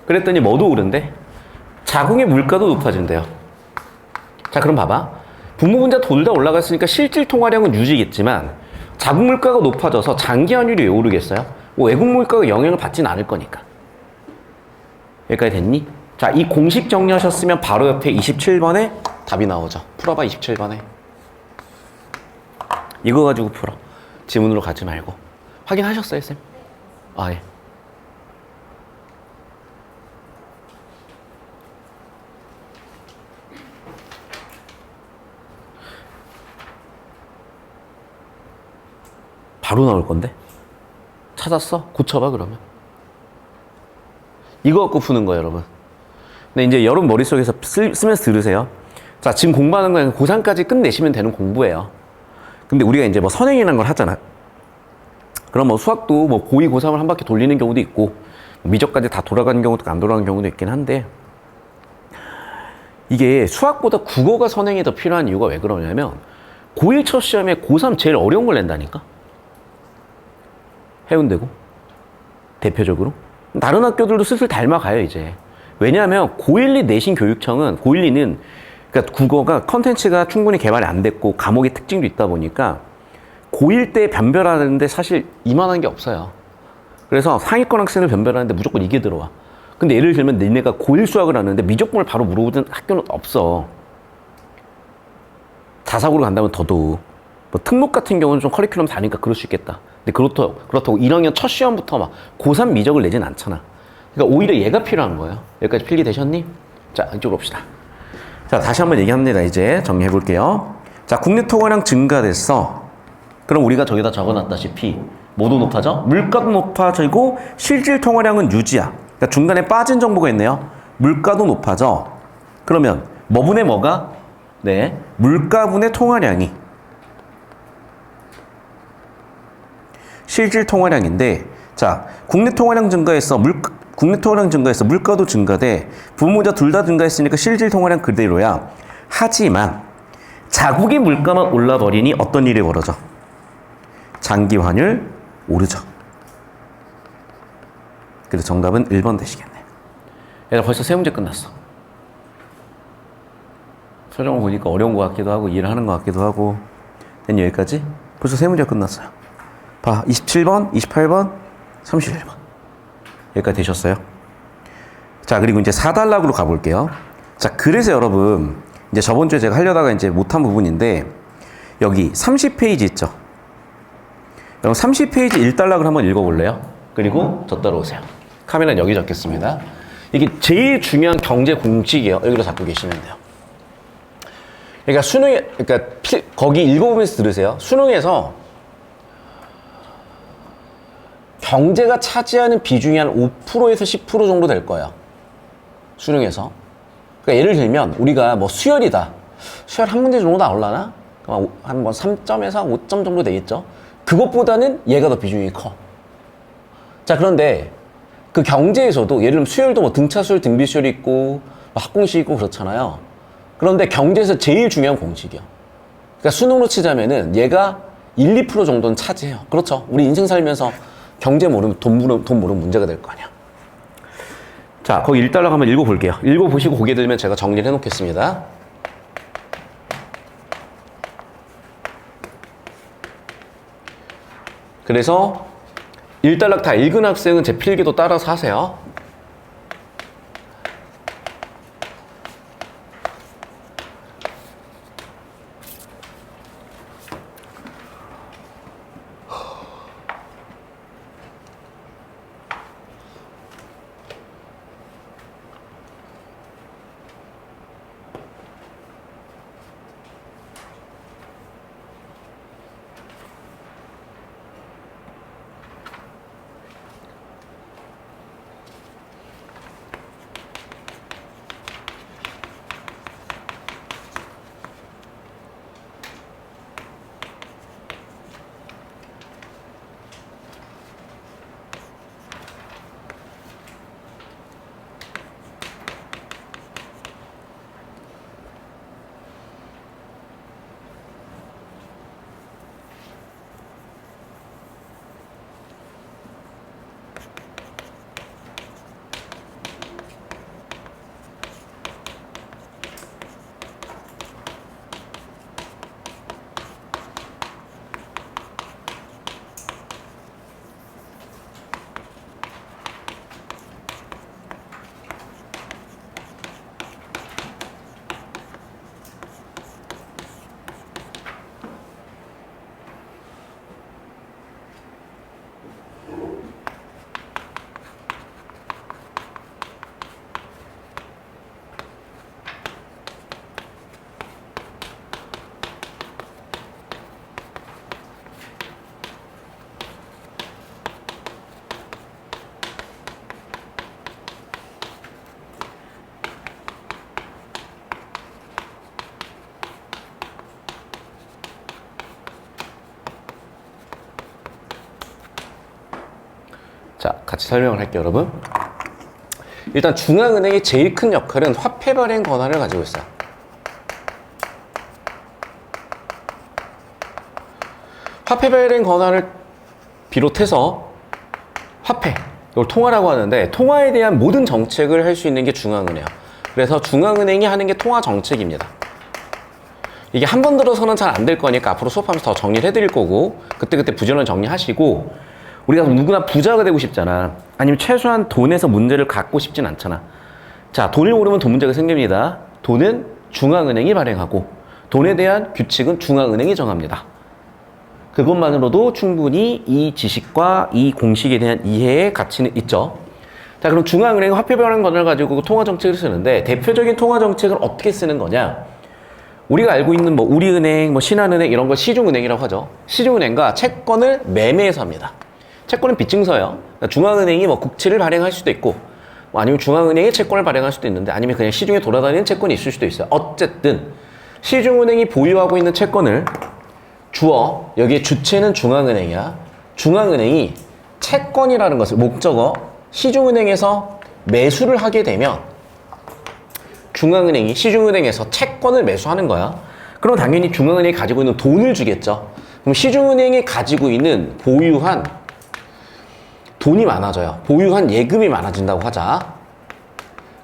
그랬더니 뭐도 오른대? 자국의 물가도 높아진대요. 자, 그럼 봐봐. 분모분자 둘 다 올라갔으니까 실질 통화량은 유지겠지만 자국 물가가 높아져서 장기 환율이 왜 오르겠어요? 뭐 외국 물가가 영향을 받진 않을 거니까. 여기까지 됐니? 자, 이 공식 정리하셨으면 바로 옆에 27번에 답이 나오죠. 풀어봐, 27번에. 이거 가지고 풀어. 지문으로 가지 말고. 확인하셨어요, 쌤? 아, 예. 바로 나올 건데? 찾았어? 고쳐봐, 그러면. 이거 갖고 푸는 거예요, 여러분. 근데 이제 여러분 머릿속에서 쓰면서 들으세요. 자, 지금 공부하는 건 고3까지 끝내시면 되는 공부예요. 근데 우리가 이제 뭐 선행이라는 걸 하잖아. 그럼 뭐 수학도 뭐 고2, 고3을 한 바퀴 돌리는 경우도 있고, 미적까지 다 돌아가는 경우도 안 돌아가는 경우도 있긴 한데, 이게 수학보다 국어가 선행이 더 필요한 이유가 왜 그러냐면, 고1 첫 시험에 고3 제일 어려운 걸 낸다니까? 해운대고. 대표적으로. 다른 학교들도 슬슬 닮아가요, 이제. 왜냐하면 고1, 2 내신 교육청은, 고1, 2는 그러니까 국어가 컨텐츠가 충분히 개발이 안 됐고 과목의 특징도 있다 보니까 고1 때 변별하는데 사실 이만한 게 없어요. 그래서 상위권 학생을 변별하는데 무조건 이게 들어와. 근데 예를 들면 니네가 고1 수학을 하는데 미적분을 바로 물어보는 학교는 없어. 자사고로 간다면 더더욱. 뭐 특목 같은 경우는 좀 커리큘럼 다니까 그럴 수 있겠다. 근데 그렇다고 1학년 첫 시험부터 막 고3 미적을 내진 않잖아. 그러니까 오히려 얘가 필요한 거예요. 여기까지 필기 되셨니? 자, 이쪽으로 봅시다. 자, 다시 한번 얘기합니다. 이제 정리해 볼게요. 자, 국내 통화량 증가됐어. 그럼 우리가 저기다 적어놨다시피 뭐도 높아져? 물가도 높아지고 실질 통화량은 유지야. 그러니까 중간에 빠진 정보가 있네요. 물가도 높아져. 그러면 뭐분의 뭐가? 네, 물가분의 통화량이 실질 통화량인데, 자, 국내 통화량 증가했어. 국내 통화량 증가했어. 물가도 증가돼. 부모자 둘 다 증가했으니까 실질 통화량 그대로야. 하지만 자국의 물가만 올라버리니 어떤 일이 벌어져? 장기 환율 오르죠. 그래서 정답은 1번 되시겠네. 얘들아, 벌써 세 문제 끝났어. 표정을 보니까 어려운 것 같기도 하고 이해를 하는 것 같기도 하고. 된 여기까지? 벌써 세 문제 끝났어요. 봐, 27번, 28번, 31번. 여기까지 되셨어요? 자, 그리고 이제 4단락으로 가볼게요. 자, 그래서 여러분, 이제 저번 주에 제가 하려다가 이제 못한 부분인데, 여기 30페이지 있죠? 여러분, 30페이지 1단락을 한번 읽어볼래요? 그리고 저 따라오세요. 카메라는 여기 적겠습니다. 이게 제일 중요한 경제 공식이에요. 여기로 잡고 계시면 돼요. 그러니까 거기 읽어보면서 들으세요. 수능에서 경제가 차지하는 비중이 한 5%에서 10% 정도 될 거예요. 수능에서. 그러니까 예를 들면 우리가 뭐 수열이다. 수열 한 문제 정도 나올라나? 한 뭐 3점에서 5점 정도 되겠죠. 그것보다는 얘가 더 비중이 커. 자, 그런데 그 경제에서도 예를 들면 수열도 뭐 등차 수열, 등비 수열이 있고 뭐 학공식 있고 그렇잖아요. 그런데 경제에서 제일 중요한 공식이요. 그러니까 수능으로 치자면은 얘가 1, 2% 정도는 차지해요. 그렇죠. 우리 인생 살면서 경제 모르면 돈 모르면 문제가 될 거 아니야. 자, 거기 1달러 한번 읽어볼게요. 읽어보시고 고개 들면 제가 정리를 해놓겠습니다. 그래서 1달러 다 읽은 학생은 제 필기도 따라서 하세요. 같이 설명을 할게요, 여러분. 일단 중앙은행의 제일 큰 역할은 화폐 발행 권한을 가지고 있어요. 화폐 발행 권한을 비롯해서 화폐, 이걸 통화라고 하는데 통화에 대한 모든 정책을 할 수 있는 게 중앙은행이에요. 그래서 중앙은행이 하는 게 통화 정책입니다. 이게 한 번 들어서는 잘 안 될 거니까 앞으로 수업하면서 더 정리를 해드릴 거고 그때그때 부지런히 정리하시고 우리가 누구나 부자가 되고 싶잖아. 아니면 최소한 돈에서 문제를 갖고 싶진 않잖아. 자, 돈을 모르면 돈 문제가 생깁니다. 돈은 중앙은행이 발행하고 돈에 대한 규칙은 중앙은행이 정합니다. 그것만으로도 충분히 이 지식과 이 공식에 대한 이해의 가치는 있죠. 자, 그럼 중앙은행은 화폐 발행 권한을 가지고 통화 정책을 쓰는데 대표적인 통화 정책을 어떻게 쓰는 거냐? 우리가 알고 있는 뭐 우리은행, 뭐 신한은행 이런 걸 시중은행이라고 하죠. 시중은행과 채권을 매매해서 합니다. 채권은 빚증서예요. 그러니까 중앙은행이 뭐 국채를 발행할 수도 있고 뭐 아니면 중앙은행이 채권을 발행할 수도 있는데 아니면 그냥 시중에 돌아다니는 채권이 있을 수도 있어요. 어쨌든 시중은행이 보유하고 있는 채권을 주어 여기에 주체는 중앙은행이야. 중앙은행이 채권이라는 것을 목적어 시중은행에서 매수를 하게 되면 중앙은행이 시중은행에서 채권을 매수하는 거야. 그럼 당연히 중앙은행이 가지고 있는 돈을 주겠죠. 그럼 시중은행이 가지고 있는 보유한 돈이 많아져요. 보유한 예금이 많아진다고 하자.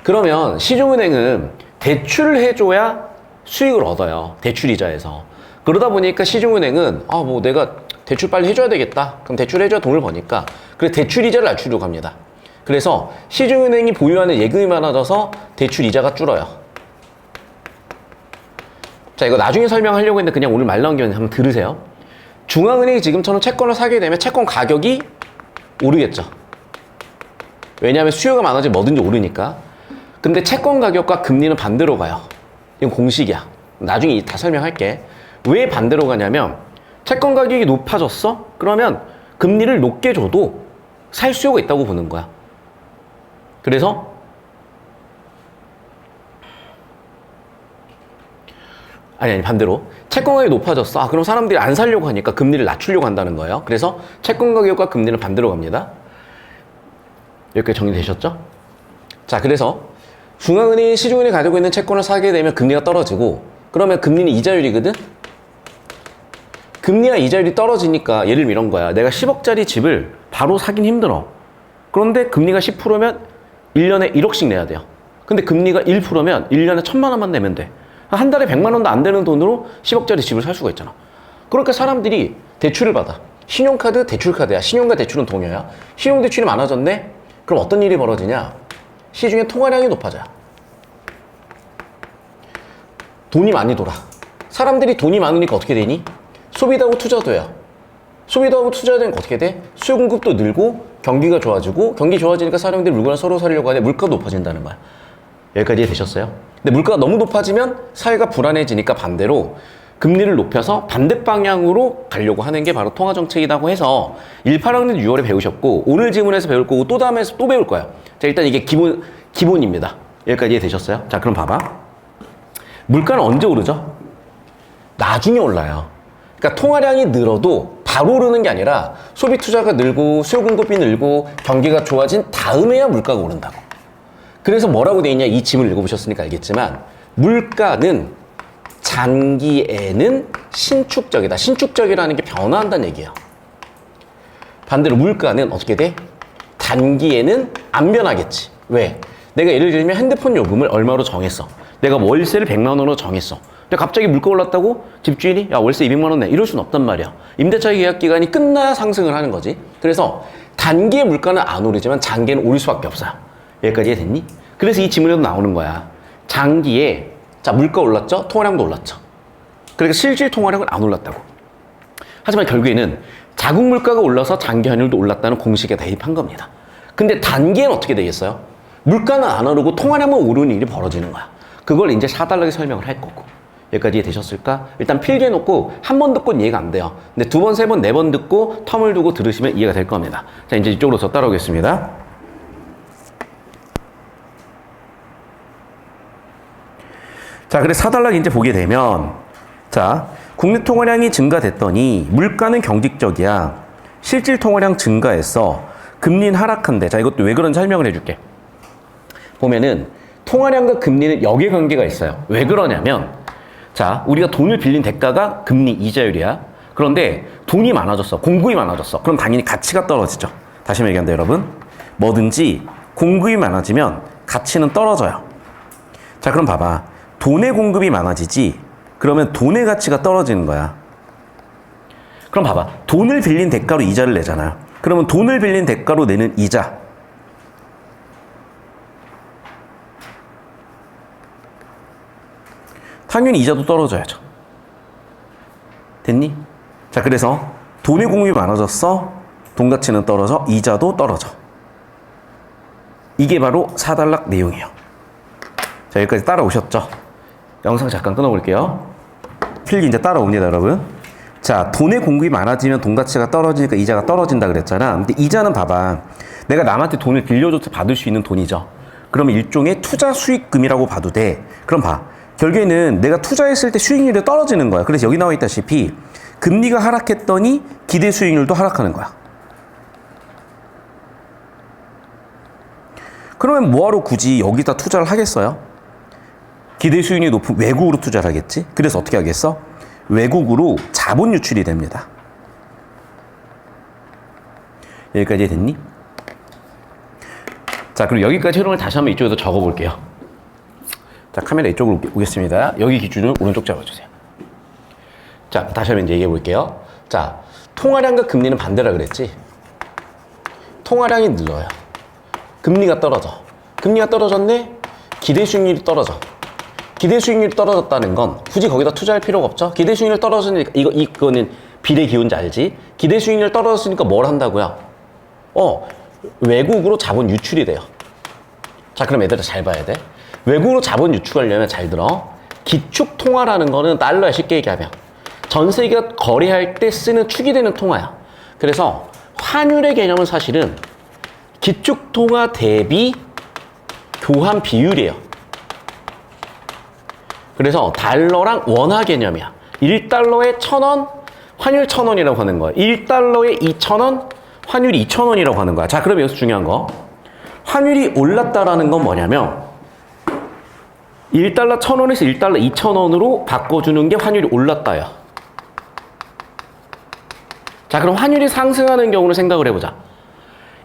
그러면 시중은행은 대출을 해줘야 수익을 얻어요. 대출이자에서. 그러다 보니까 시중은행은 뭐 내가 대출 빨리 해줘야 되겠다. 그럼 대출 해줘야 돈을 버니까 그래서 대출이자를 낮추려고 합니다. 그래서 시중은행이 보유하는 예금이 많아져서 대출이자가 줄어요. 자, 이거 나중에 설명하려고 했는데 그냥 오늘 말 나온 김에 한번 들으세요. 중앙은행이 지금처럼 채권을 사게 되면 채권 가격이 오르겠죠. 왜냐하면 수요가 많아지면 뭐든지 오르니까. 근데 채권 가격과 금리는 반대로 가요. 이건 공식이야. 나중에 다 설명할게. 왜 반대로 가냐면 채권 가격이 높아졌어? 그러면 금리를 높게 줘도 살 수요가 있다고 보는 거야. 그래서 아니 반대로 채권 가격이 높아졌어. 그럼 사람들이 안 사려고 하니까 금리를 낮추려고 한다는 거예요. 그래서 채권 가격과 금리는 반대로 갑니다. 여기까지 정리되셨죠? 자, 그래서 중앙은행이 시중은행이 가지고 있는 채권을 사게 되면 금리가 떨어지고 그러면 금리는 이자율이거든? 금리와 이자율이 떨어지니까 예를 들면 이런 거야. 내가 10억짜리 집을 바로 사긴 힘들어. 그런데 금리가 10%면 1년에 1억씩 내야 돼요. 근데 금리가 1%면 1년에 1,000만 원만 내면 돼. 한 달에 100만 원도 안 되는 돈으로 10억짜리 집을 살 수가 있잖아. 그러니까 사람들이 대출을 받아. 신용카드, 대출카드야. 신용과 대출은 동요야. 신용대출이 많아졌네? 그럼 어떤 일이 벌어지냐? 시중에 통화량이 높아져요. 돈이 많이 돌아. 사람들이 돈이 많으니까 어떻게 되니? 소비도 하고 투자도 해요. 소비도 하고 투자도 하니까 어떻게 돼? 수요 공급도 늘고 경기가 좋아지고 경기 좋아지니까 사람들이 물건을 서로 사려고 하는데 물가가 높아진다는 거야. 여기까지 이해되셨어요? 근데 물가가 너무 높아지면 사회가 불안해지니까 반대로 금리를 높여서 반대 방향으로 가려고 하는 게 바로 통화정책이라고 해서 18학년 6월에 배우셨고 오늘 지문에서 배울 거고 또 다음에 또 배울 거예요. 자, 일단 이게 기본입니다. 여기까지 이해되셨어요? 자, 그럼 봐봐. 물가는 언제 오르죠? 나중에 올라요. 그러니까 통화량이 늘어도 바로 오르는 게 아니라 소비 투자가 늘고 수요 공급이 늘고 경기가 좋아진 다음에야 물가가 오른다고. 그래서 뭐라고 돼 있냐? 이 지문을 읽어보셨으니까 알겠지만 물가는 장기에는 신축적이다. 신축적이라는 게 변화한다는 얘기예요. 반대로 물가는 어떻게 돼? 단기에는 안 변하겠지. 왜? 내가 예를 들면 핸드폰 요금을 얼마로 정했어. 내가 월세를 100만 원으로 정했어. 근데 갑자기 물가 올랐다고 집주인이 야 월세 200만 원 내. 이럴 순 없단 말이야. 임대차 계약 기간이 끝나야 상승을 하는 거지. 그래서 단기의 물가는 안 오르지만 장기에는 오를 수밖에 없어요. 여기까지 이해됐니? 그래서 이 지문에도 나오는 거야. 장기에 자 물가 올랐죠? 통화량도 올랐죠. 그러니까 실질 통화량은 안 올랐다고. 하지만 결국에는 자국 물가가 올라서 장기 환율도 올랐다는 공식에 대입한 겁니다. 근데 단기에는 어떻게 되겠어요? 물가는 안 오르고 통화량만 오르는 일이 벌어지는 거야. 그걸 이제 4달러에 설명을 할 거고. 여기까지 이해되셨을까? 일단 필기해놓고 한 번 듣고는 이해가 안 돼요. 근데 두 번, 세 번, 네 번 듣고 텀을 두고 들으시면 이해가 될 겁니다. 자, 이제 이쪽으로 더 따라오겠습니다. 자, 그래서 4달러 이제 보게 되면 자, 국내 통화량이 증가됐더니 물가는 경직적이야. 실질 통화량 증가했어. 금리는 하락한대. 자, 이것도 왜 그런지 설명을 해줄게. 보면은 통화량과 금리는 역의 관계가 있어요. 왜 그러냐면, 자, 우리가 돈을 빌린 대가가 금리 이자율이야. 그런데 돈이 많아졌어. 공급이 많아졌어. 그럼 당연히 가치가 떨어지죠. 다시 얘기한다, 여러분. 뭐든지 공급이 많아지면 가치는 떨어져요. 자, 그럼 봐봐. 돈의 공급이 많아지지. 그러면 돈의 가치가 떨어지는 거야. 그럼 봐봐. 돈을 빌린 대가로 이자를 내잖아요. 그러면 돈을 빌린 대가로 내는 이자. 당연히 이자도 떨어져야죠. 됐니? 자, 그래서 돈의 공급이 많아졌어. 돈 가치는 떨어져. 이자도 떨어져. 이게 바로 사단락 내용이에요. 자, 여기까지 따라오셨죠? 영상 잠깐 끊어볼게요. 필기 이제 따라옵니다, 여러분. 자, 돈의 공급이 많아지면 돈 가치가 떨어지니까 이자가 떨어진다 그랬잖아. 근데 이자는 봐봐. 내가 남한테 돈을 빌려줘서 받을 수 있는 돈이죠. 그러면 일종의 투자 수익금이라고 봐도 돼. 그럼 봐. 결국에는 내가 투자했을 때 수익률이 떨어지는 거야. 그래서 여기 나와 있다시피 금리가 하락했더니 기대 수익률도 하락하는 거야. 그러면 뭐하러 굳이 여기다 투자를 하겠어요? 기대 수익률이 높은 외국으로 투자를 하겠지? 그래서 어떻게 하겠어? 외국으로 자본 유출이 됩니다. 여기까지 됐니? 자, 그럼 여기까지 흐름을 다시 한번 이쪽에서 적어볼게요. 자, 카메라 이쪽으로 오겠습니다. 여기 기준을 오른쪽 잡아주세요. 자, 다시 한번 이제 얘기해 볼게요. 자, 통화량과 금리는 반대라 그랬지? 통화량이 늘어요. 금리가 떨어져. 금리가 떨어졌네? 기대 수익률이 떨어져. 기대 수익률이 떨어졌다는 건 굳이 거기다 투자할 필요가 없죠? 기대 수익률 떨어지니까, 이거는 비례 기운지 알지? 기대 수익률 떨어졌으니까 뭘 한다고요? 외국으로 자본 유출이 돼요. 자, 그럼 얘들아 잘 봐야 돼. 외국으로 자본 유출하려면 잘 들어. 기축 통화라는 거는 달러야, 쉽게 얘기하면. 전 세계가 거래할 때 쓰는 축이 되는 통화야. 그래서 환율의 개념은 사실은 기축 통화 대비 교환 비율이에요. 그래서 달러랑 원화 개념이야. 1달러에 1,000원, 환율 1,000원이라고 하는 거야. 1달러에 2,000원, 환율이 2,000원이라고 하는 거야. 자, 그럼 여기서 중요한 거. 환율이 올랐다라는 건 뭐냐면 1달러 1,000원에서 1달러 2,000원으로 바꿔주는 게 환율이 올랐다야. 자, 그럼 환율이 상승하는 경우를 생각을 해보자.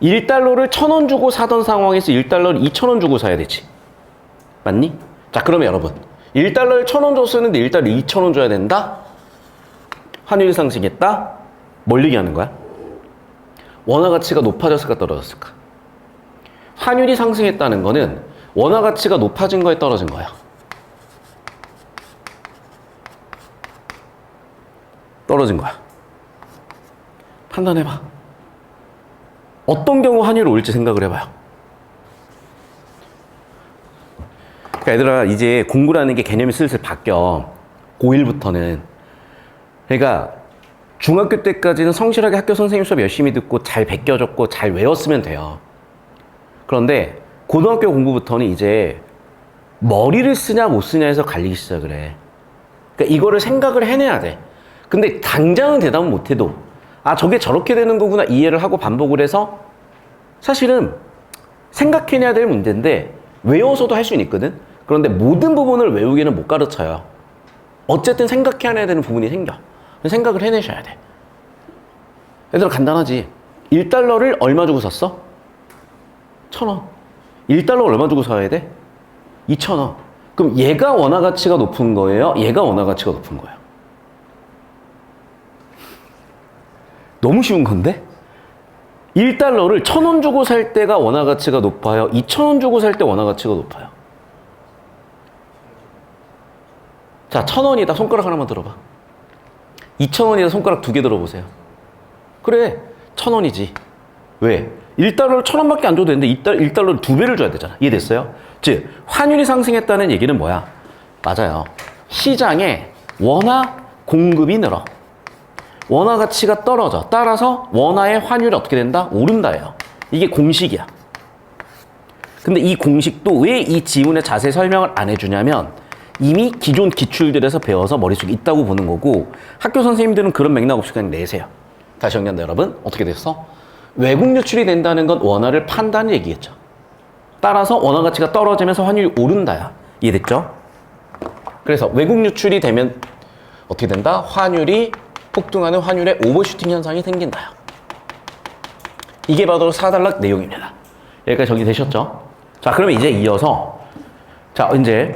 1달러를 1,000원 주고 사던 상황에서 1달러를 2,000원 주고 사야 되지. 맞니? 자, 그러면 여러분 1달러를 1,000원 줬었는데 1달러 2,000원 줘야 된다? 환율이 상승했다? 뭘 얘기하는 거야? 원화 가치가 높아졌을까 떨어졌을까? 환율이 상승했다는 거는 원화 가치가 높아진 거에 떨어진 거야. 떨어진 거야. 판단해봐. 어떤 경우 환율이 올지 생각을 해봐요. 그러니까 얘들아, 이제 공부라는 게 개념이 슬슬 바뀌어. 고1부터는. 그러니까 중학교 때까지는 성실하게 학교 선생님 수업 열심히 듣고 잘 베껴줬고 잘 외웠으면 돼요. 그런데 고등학교 공부부터는 이제 머리를 쓰냐 못 쓰냐에서 갈리기 시작을 해. 그러니까 이거를 생각을 해내야 돼. 근데 당장은 대답은 못해도 아, 저게 저렇게 되는 거구나 이해를 하고 반복을 해서 사실은 생각해내야 될 문제인데 외워서도 할 수는 있거든. 그런데 모든 부분을 외우기는 못 가르쳐요. 어쨌든 생각해내야 되는 부분이 생겨. 생각을 해내셔야 돼. 얘들아, 간단하지. 1달러를 얼마 주고 샀어? 1,000원. 1달러 얼마 주고 사야 돼? 2,000원. 그럼 얘가 원화 가치가 높은 거예요? 얘가 원화 가치가 높은 거예요? 너무 쉬운 건데? 1달러를 1,000원 주고 살 때가 원화 가치가 높아요? 2,000원 주고 살 때 원화 가치가 높아요? 자, 1,000원이다. 손가락 하나만 들어봐. 2,000원이다. 손가락 2개 들어보세요. 그래, 1,000원이지. 왜? 1달러를 1,000원밖에 안 줘도 되는데 1달러를 2배를 줘야 되잖아. 이해됐어요? 즉, 환율이 상승했다는 얘기는 뭐야? 맞아요. 시장에 원화 공급이 늘어. 원화 가치가 떨어져. 따라서 원화의 환율이 어떻게 된다? 오른다예요. 이게 공식이야. 근데 이 공식도 왜 이 지문에 자세히 설명을 안 해주냐면 이미 기존 기출들에서 배워서 머릿속에 있다고 보는 거고 학교 선생님들은 그런 맥락 없이 그냥 내세요. 다시 정리한다, 여러분. 어떻게 됐어? 외국 유출이 된다는 건 원화를 판다는 얘기겠죠. 따라서 원화 가치가 떨어지면서 환율이 오른다야. 이해됐죠? 그래서 외국 유출이 되면 어떻게 된다? 환율이 폭등하는 환율의 오버슈팅 현상이 생긴다요. 이게 바로 4단락 내용입니다. 여기까지 정리되셨죠? 자, 그러면 이제 이어서 자, 이제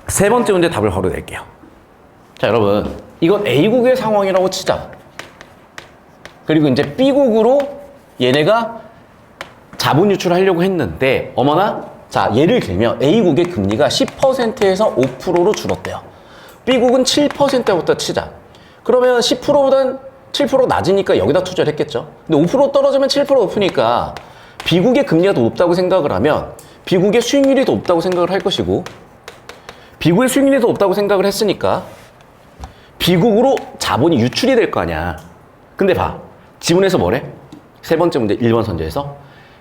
세 번째 문제 답을 바로 낼게요. 자, 여러분, 이건 A국의 상황이라고 치자. 그리고 이제 B국으로 얘네가 자본 유출하려고 했는데, 어머나, 자, 예를 들면 A국의 금리가 10%에서 5%로 줄었대요. B국은 7%부터 치자. 그러면 10%보단 7% 낮으니까 여기다 투자를 했겠죠. 근데 5% 떨어지면 7% 높으니까 B국의 금리가 더 높다고 생각을 하면 B국의 수익률이 더 높다고 생각을 할 것이고, B국의 수익률이 더 높다고 생각을 했으니까 B국으로 자본이 유출이 될 거 아니야. 근데 봐. 지문에서 뭐래? 세 번째 문제 1번 선제에서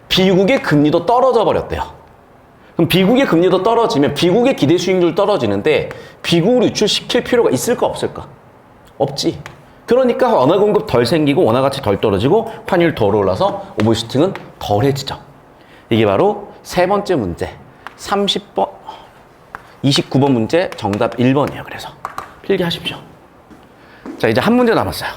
B국의 금리도 떨어져 버렸대요. 그럼 B국의 금리도 떨어지면 B국의 기대 수익률 떨어지는데 B국으로 유출시킬 필요가 있을까 없을까? 없지. 그러니까 원화 공급 덜 생기고 원화 가치 덜 떨어지고 환율 덜 올라서 오버슈팅은 덜해지죠. 이게 바로 세 번째 문제 30번 29번 문제 정답 1번이에요. 그래서 필기하십시오. 자, 이제 한 문제 남았어요.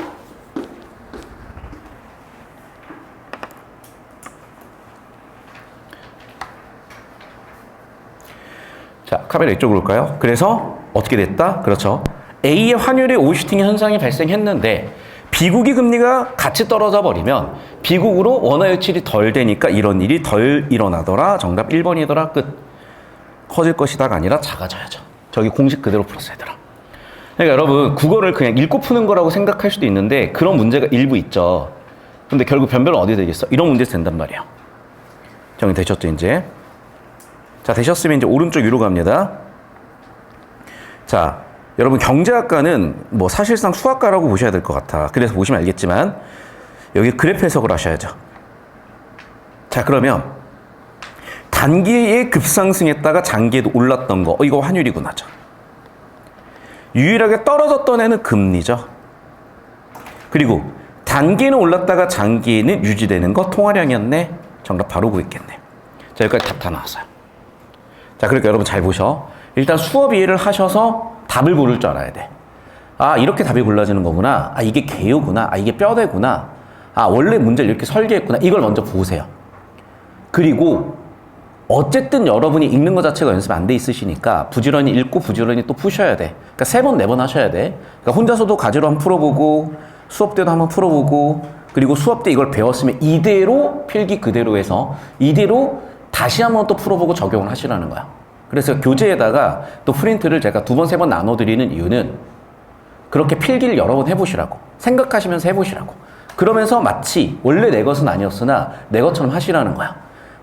자, 카메라 이쪽으로 올까요? 그래서 어떻게 됐다? 그렇죠. A의 환율의 오버슈팅 현상이 발생했는데 B국의 금리가 같이 떨어져 버리면 B국으로 원화 유출이 덜 되니까 이런 일이 덜 일어나더라. 정답 1번이더라. 끝. 커질 것이다가 아니라 작아져야죠. 저기 공식 그대로 풀었어야 되더라. 그러니까 여러분, 국어를 그냥 읽고 푸는 거라고 생각할 수도 있는데 그런 문제가 일부 있죠. 근데 결국 변별은 어디 되겠어? 이런 문제에서 된단 말이에요. 정리되셨죠, 이제? 자, 되셨으면 이제 오른쪽 위로 갑니다. 자, 여러분 경제학과는 뭐 사실상 수학과라고 보셔야 될 것 같아. 그래서 보시면 알겠지만 여기 그래프 해석을 하셔야죠. 자, 그러면 단기에 급상승했다가 장기에도 올랐던 거, 이거 환율이구나죠. 유일하게 떨어졌던 애는 금리죠. 그리고 단기에는 올랐다가 장기에는 유지되는 거 통화량이었네. 정답 바로 구했겠네. 자, 여기까지 답 다 나왔어요. 자, 그러니까 여러분 잘 보셔. 일단 수업 이해를 하셔서 답을 고를 줄 알아야 돼. 아, 이렇게 답이 골라지는 거구나. 아, 이게 개요구나. 아, 이게 뼈대구나. 아, 원래 문제를 이렇게 설계했구나. 이걸 먼저 보세요. 그리고 어쨌든 여러분이 읽는 것 자체가 연습 안 돼 있으시니까 부지런히 읽고 부지런히 또 푸셔야 돼. 그러니까 3번, 4번 하셔야 돼. 그러니까 혼자서도 가지로 한번 풀어보고 수업 때도 한번 풀어보고 그리고 수업 때 이걸 배웠으면 이대로 필기 그대로 해서 이대로 다시 한번 또 풀어보고 적용을 하시라는 거야. 그래서 교재에다가 또 프린트를 제가 2번, 3번 나눠드리는 이유는 그렇게 필기를 여러 번 해보시라고. 생각하시면서 해보시라고. 그러면서 마치 원래 내 것은 아니었으나 내 것처럼 하시라는 거야.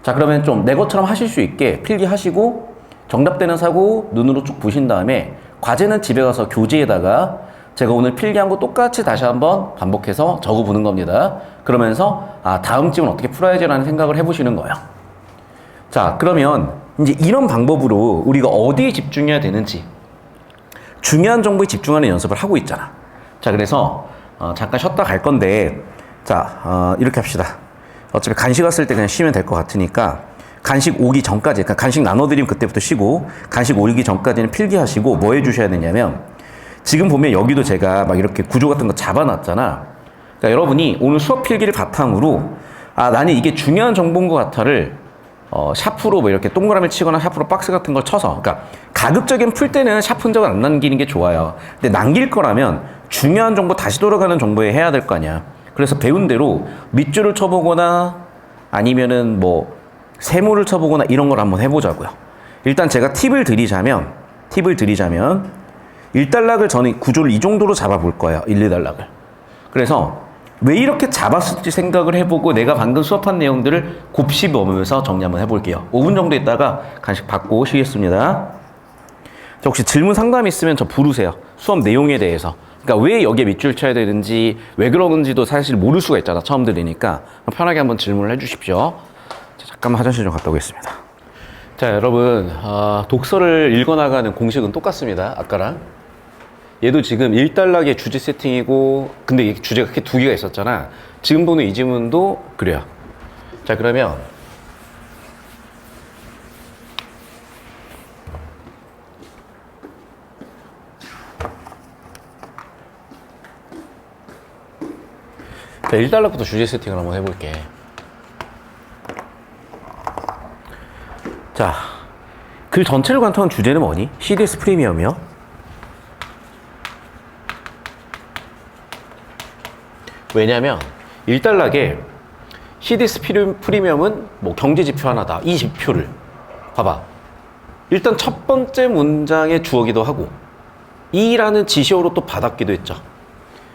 자, 그러면 좀 내 것처럼 하실 수 있게 필기하시고 정답되는 사고 눈으로 쭉 보신 다음에 과제는 집에 가서 교재에다가 제가 오늘 필기한 거 똑같이 다시 한번 반복해서 적어보는 겁니다. 그러면서 아, 다음 집은 어떻게 풀어야지라는 생각을 해보시는 거예요. 자, 그러면 이제 이런 방법으로 우리가 어디에 집중해야 되는지 중요한 정보에 집중하는 연습을 하고 있잖아. 자, 그래서 잠깐 쉬었다 갈 건데 자, 이렇게 합시다. 어차피 간식 왔을 때 그냥 쉬면 될 것 같으니까 간식 오기 전까지, 그러니까 간식 나눠드리면 그때부터 쉬고 간식 오기 전까지는 필기하시고 뭐 해주셔야 되냐면 지금 보면 여기도 제가 막 이렇게 구조 같은 거 잡아놨잖아. 그러니까 여러분이 오늘 수업 필기를 바탕으로 아, 나는 이게 중요한 정보인 것 같아를 샤프로 뭐 이렇게 동그라미 치거나 샤프로 박스 같은 걸 쳐서, 그러니까 가급적인 풀 때는 샤프 흔적을 안 남기는 게 좋아요. 근데 남길 거라면 중요한 정보 다시 돌아가는 정보에 해야 될 거 아니야. 그래서 배운 대로 밑줄을 쳐보거나 아니면은 뭐 세모를 쳐보거나 이런 걸 한번 해보자고요. 일단 제가 팁을 드리자면 1단락을 저는 구조를 이 정도로 잡아볼 거예요. 1, 2단락을. 그래서 왜 이렇게 잡았을지 생각을 해보고 내가 방금 수업한 내용들을 곱씹어보면서 정리 한번 해볼게요. 5분 정도 있다가 간식 받고 쉬겠습니다. 자, 혹시 질문 상담 있으면 저 부르세요. 수업 내용에 대해서. 그러니까 왜 여기에 밑줄 쳐야 되는지 왜 그러는지도 사실 모를 수가 있잖아. 처음 들으니까. 편하게 한번 질문을 해주십시오. 자, 잠깐만 화장실 좀 갔다 오겠습니다. 자, 여러분 독서를 읽어나가는 공식은 똑같습니다. 아까랑. 얘도 지금 1달러의 주제 세팅이고, 근데 이 주제가 그렇게 두 개가 있었잖아. 지금 보는 이 지문도 그래요. 자, 그러면 자, 1달러부터 주제 세팅을 한번 해볼게. 자, 글 전체를 관통한 주제는 뭐니? CDS 프리미엄이요. 왜냐면 1달러에 CDS 프리미엄은 뭐 경제 지표 하나다. 이 지표를 봐봐. 일단 첫 번째 문장의 주어기도 하고 이라는 지시어로 또 받았기도 했죠.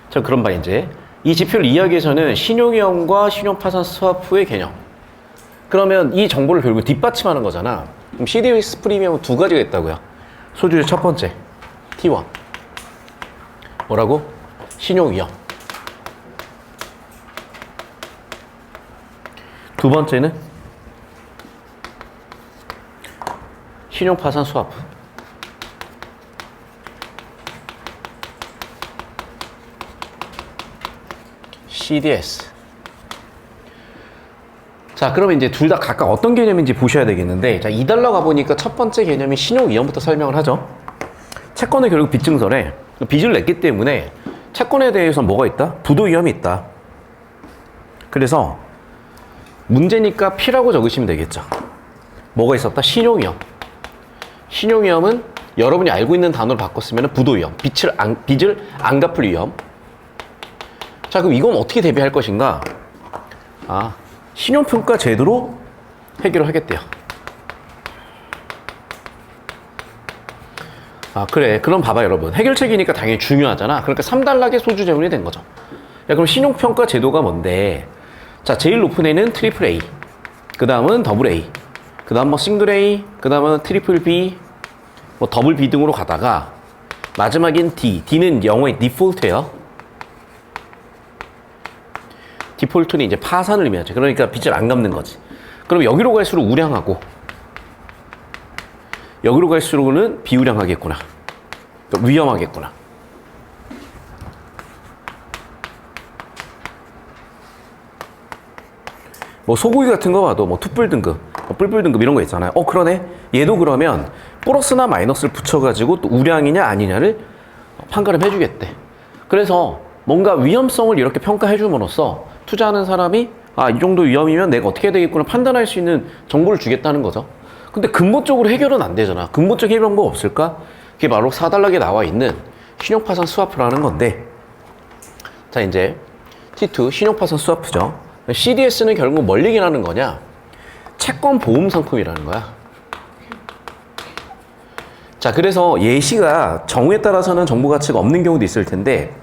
자, 그럼 봐 이제 이 지표를 이야기해서는 신용위험과 신용파산 스와프의 개념. 그러면 이 정보를 결국 뒷받침하는 거잖아. 그럼 CDS 프리미엄은 두 가지가 있다고요. 소주의 첫 번째 T1 뭐라고? 신용위험. 두 번째는 신용파산 스와프. CDS. 자, 그러면 이제 둘 다 각각 어떤 개념인지 보셔야 되겠는데, 자, 2달러 가보니까 첫 번째 개념이 신용위험부터 설명을 하죠. 채권은 결국 빚증설에 빚을 냈기 때문에 채권에 대해서 뭐가 있다? 부도위험이 있다. 그래서 문제니까 P라고 적으시면 되겠죠. 뭐가 있었다? 신용위험. 신용위험은 여러분이 알고 있는 단어로 바꿨으면 부도위험, 빚을 안 갚을 위험. 자, 그럼 이건 어떻게 대비할 것인가? 아, 신용평가 제도로 해결을 하겠대요. 아, 그래. 그럼 봐봐, 여러분. 해결책이니까 당연히 중요하잖아. 그러니까 3단락의 소주재물이 된 거죠. 야, 그럼 신용평가 제도가 뭔데? 자, 제일 높은 A는 트리플 A. 그 다음은 더블 A. 그 다음 뭐 싱글 A. 그 다음은 트리플 B. 뭐 더블 B 등으로 가다가 마지막인 D. D는 영어의 디폴트예요. 디폴트는 이제 파산을 의미하죠. 그러니까 빚을 안 갚는 거지. 그럼 여기로 갈수록 우량하고 여기로 갈수록은 비우량하겠구나. 그러니까 위험하겠구나. 뭐 소고기 같은 거 봐도 뭐 툭불 등급, 뿔뿔 등급 이런 거 있잖아요. 그러네. 얘도 그러면 플러스나 마이너스를 붙여가지고 또 우량이냐 아니냐를 판가름 해주겠대. 그래서 뭔가 위험성을 이렇게 평가해 줌으로써 투자하는 사람이 이 정도 위험이면 내가 어떻게 해야 되겠구나 판단할 수 있는 정보를 주겠다는 거죠. 근데 근본적으로 해결은 안 되잖아. 근본적 해결 방법 없을까? 그게 바로 4단락에 나와 있는 신용파산 스와프라는 건데, 자, 이제 T2 신용파산 스와프죠. CDS는 결국 뭘 얘기하는 거냐? 채권 보험 상품이라는 거야. 자, 그래서 예시가 정우에 따라서는 정보 가치가 없는 경우도 있을 텐데,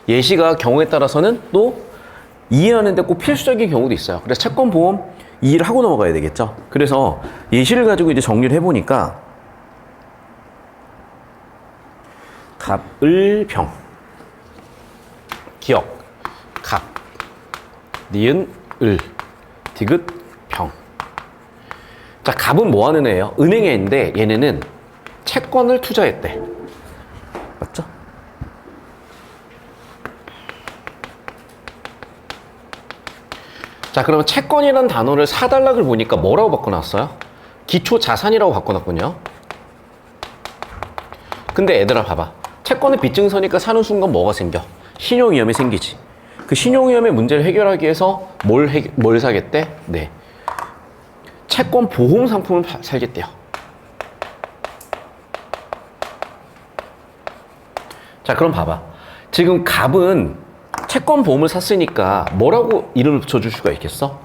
예시가 경우에 따라서는 또 이해하는데 꼭 필수적인 경우도 있어요. 그래서 채권 보험 이해를 하고 넘어가야 되겠죠. 그래서 예시를 가지고 이제 정리를 해보니까 갑을 병, 기억, 갑, 니은 을, 디귿 병. 자, 갑은 뭐 하는 애예요? 은행에 있는데 얘네는 채권을 투자했대. 맞죠? 자, 그러면 채권이라는 단어를 4단락을 보니까 뭐라고 바꿔놨어요? 기초자산이라고 바꿔놨군요. 근데 얘들아 봐봐. 채권은 빚증서니까 사는 순간 뭐가 생겨? 신용위험이 생기지. 그 신용위험의 문제를 해결하기 위해서 뭘 사겠대? 네. 채권 보험 상품을 살겠대요. 자, 그럼 봐봐. 지금 갑은 채권 보험을 샀으니까 뭐라고 이름을 붙여줄 수가 있겠어?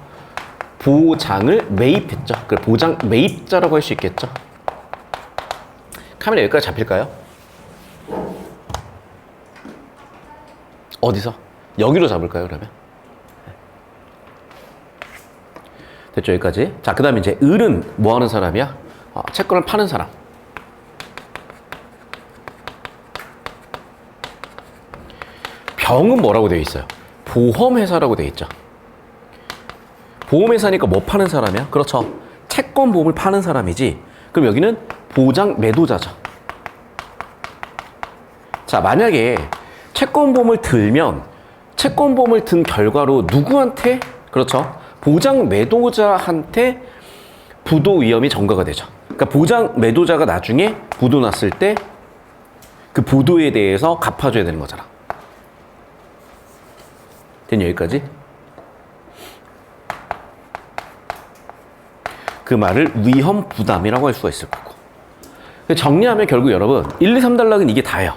보장을 매입했죠. 그래, 보장 매입자라고 할 수 있겠죠. 카메라 여기까지 잡힐까요? 어디서? 여기로 잡을까요, 그러면? 됐죠, 여기까지. 자, 그 다음에 이제 을은 뭐 하는 사람이야? 채권을 파는 사람. 병은 뭐라고 되어 있어요? 보험회사라고 되어 있죠. 보험회사니까 뭐 파는 사람이야? 그렇죠. 채권 보험을 파는 사람이지. 그럼 여기는 보장 매도자죠. 자, 만약에 채권보험을 들면 채권보험을 든 결과로 누구한테? 그렇죠. 보장 매도자한테 부도 위험이 전가가 되죠. 그러니까 보장 매도자가 나중에 부도 났을 때 그 부도에 대해서 갚아줘야 되는 거잖아. 된 여기까지? 그 말을 위험 부담이라고 할 수가 있을 거고. 정리하면 결국 여러분 1, 2, 3단락은 이게 다예요.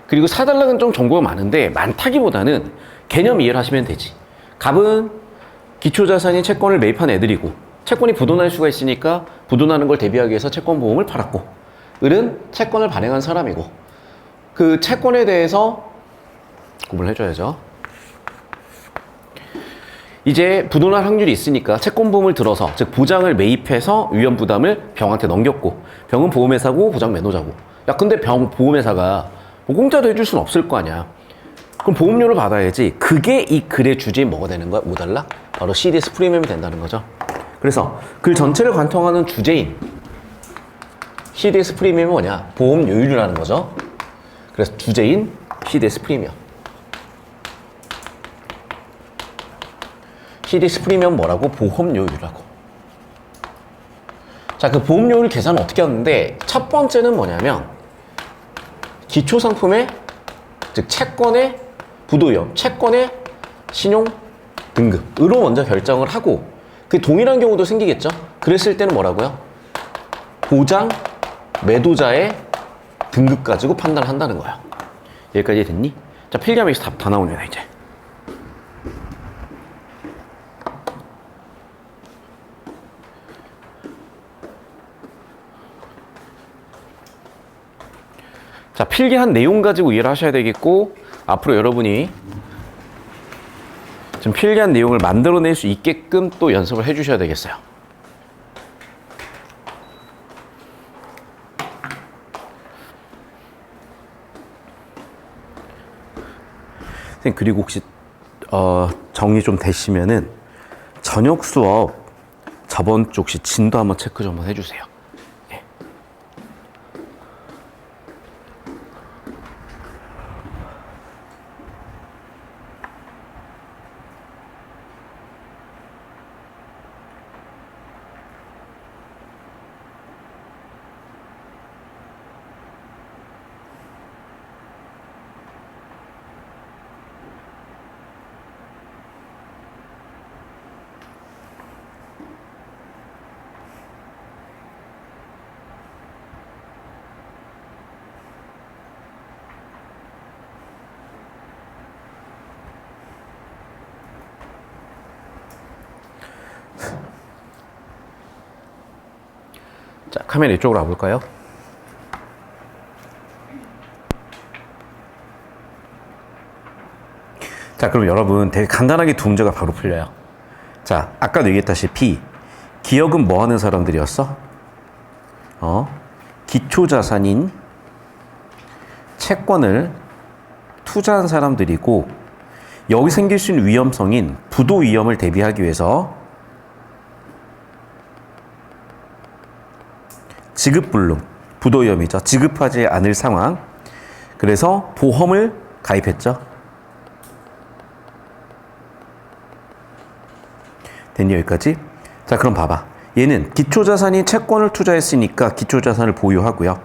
그리고 4단락은 좀 정보가 많은데 많다기보다는 개념 이해를 하시면 되지. 갑은 기초자산인 채권을 매입한 애들이고 채권이 부도날 수가 있으니까 부도나는 걸 대비하기 위해서 채권보험을 팔았고, 을은 채권을 발행한 사람이고 그 채권에 대해서 구분을 해줘야죠. 이제 부도날 확률이 있으니까 채권보험을 들어서, 즉 보장을 매입해서 위험 부담을 병한테 넘겼고, 병은 보험회사고 보장 매도자고. 야, 근데 보험회사가 뭐 공짜로 해줄 수는 없을 거 아니야. 그럼 보험료를 받아야지. 그게 이 글의 주제인 뭐가 되는 거야? 5달러? 바로 CDS 프리미엄이 된다는 거죠. 그래서 글 전체를 관통하는 주제인 CDS 프리미엄이 뭐냐? 보험료율이라는 거죠. 그래서 주제인 CDS 프리미엄. CDS 프리미엄 뭐라고? 보험료율이라고. 자, 그 보험료율 계산은 어떻게 하는데, 첫 번째는 뭐냐면 기초상품의, 즉 채권의 부도위험, 채권의 신용 등급으로 먼저 결정을 하고, 그 동일한 경우도 생기겠죠. 그랬을 때는 뭐라고요? 보장 매도자의 등급 가지고 판단을 한다는 거야. 여기까지 됐니? 자, 필기하면서 답 다 나오네요 이제. 자, 필기한 내용 가지고 이해를 하셔야 되겠고, 앞으로 여러분이 지금 필기한 내용을 만들어낼 수 있게끔 또 연습을 해주셔야 되겠어요. 선생님, 그리고 혹시 정리 좀 되시면은 저녁 수업 저번 주 혹시 진도 한번 체크 좀 한번 해주세요. 예. 자, 카메라 이쪽으로 와볼까요? 자, 그럼 여러분 되게 간단하게 두 문제가 바로 풀려요. 자, 아까도 얘기했다시피 기업은 뭐 하는 사람들이었어? 기초자산인 채권을 투자한 사람들이고, 여기 생길 수 있는 위험성인 부도 위험을 대비하기 위해서 지급불능, 부도 위험이죠. 지급하지 않을 상황. 그래서 보험을 가입했죠. 됐니 여기까지? 자, 그럼 봐봐. 얘는 기초자산이 채권을 투자했으니까 기초자산을 보유하고요.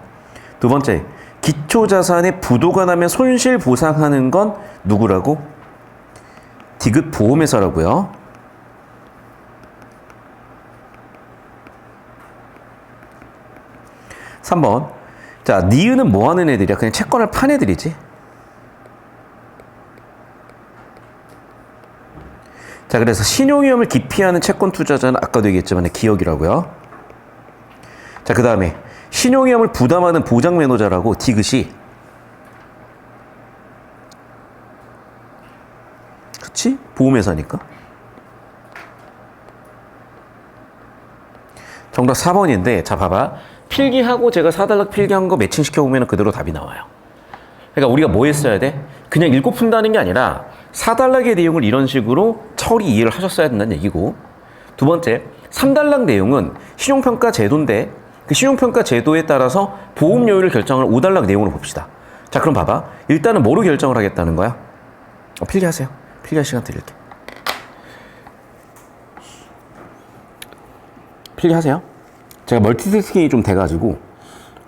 두 번째, 기초자산의 부도가 나면 손실 보상하는 건 누구라고? 디귿 보험회사라고요. 3번. 자, 니은은 뭐 하는 애들이야? 그냥 채권을 판 애들이지. 자, 그래서 신용위험을 기피하는 채권 투자자는 아까도 얘기했지만 기억이라고요. 자, 그 다음에 신용위험을 부담하는 보장 매도자라고 디귿이. 그치? 보험회사니까. 정답 4번인데, 자, 봐봐. 필기하고 제가 4단락 필기한 거 매칭시켜보면 그대로 답이 나와요. 그러니까 우리가 뭐 했어야 돼? 그냥 읽고 푼다는 게 아니라 4단락의 내용을 이런 식으로 처리 이해를 하셨어야 된다는 얘기고, 두 번째, 3단락 내용은 신용평가 제도인데 그 신용평가 제도에 따라서 보험료율을 결정하는 5단락 내용으로 봅시다. 자, 그럼 봐봐. 일단은 뭐로 결정을 하겠다는 거야? 필기하세요. 필기할 시간 드릴게. 필기하세요. 제가 멀티태스킹이 좀 돼가지고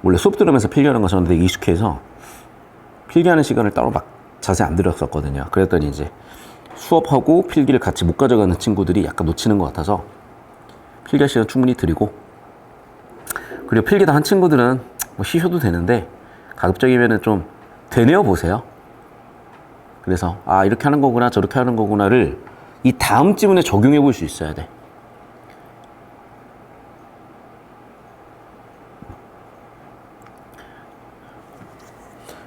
원래 수업 들으면서 필기하는 거 저는 되게 익숙해서 필기하는 시간을 따로 막 자세히 안 들였었거든요. 그랬더니 이제 수업하고 필기를 같이 못 가져가는 친구들이 약간 놓치는 것 같아서 필기할 시간 충분히 드리고, 그리고 필기 다 한 친구들은 뭐 쉬셔도 되는데 가급적이면은 좀 되뇌어 보세요. 그래서 아, 이렇게 하는 거구나 저렇게 하는 거구나를 이 다음 지문에 적용해 볼 수 있어야 돼.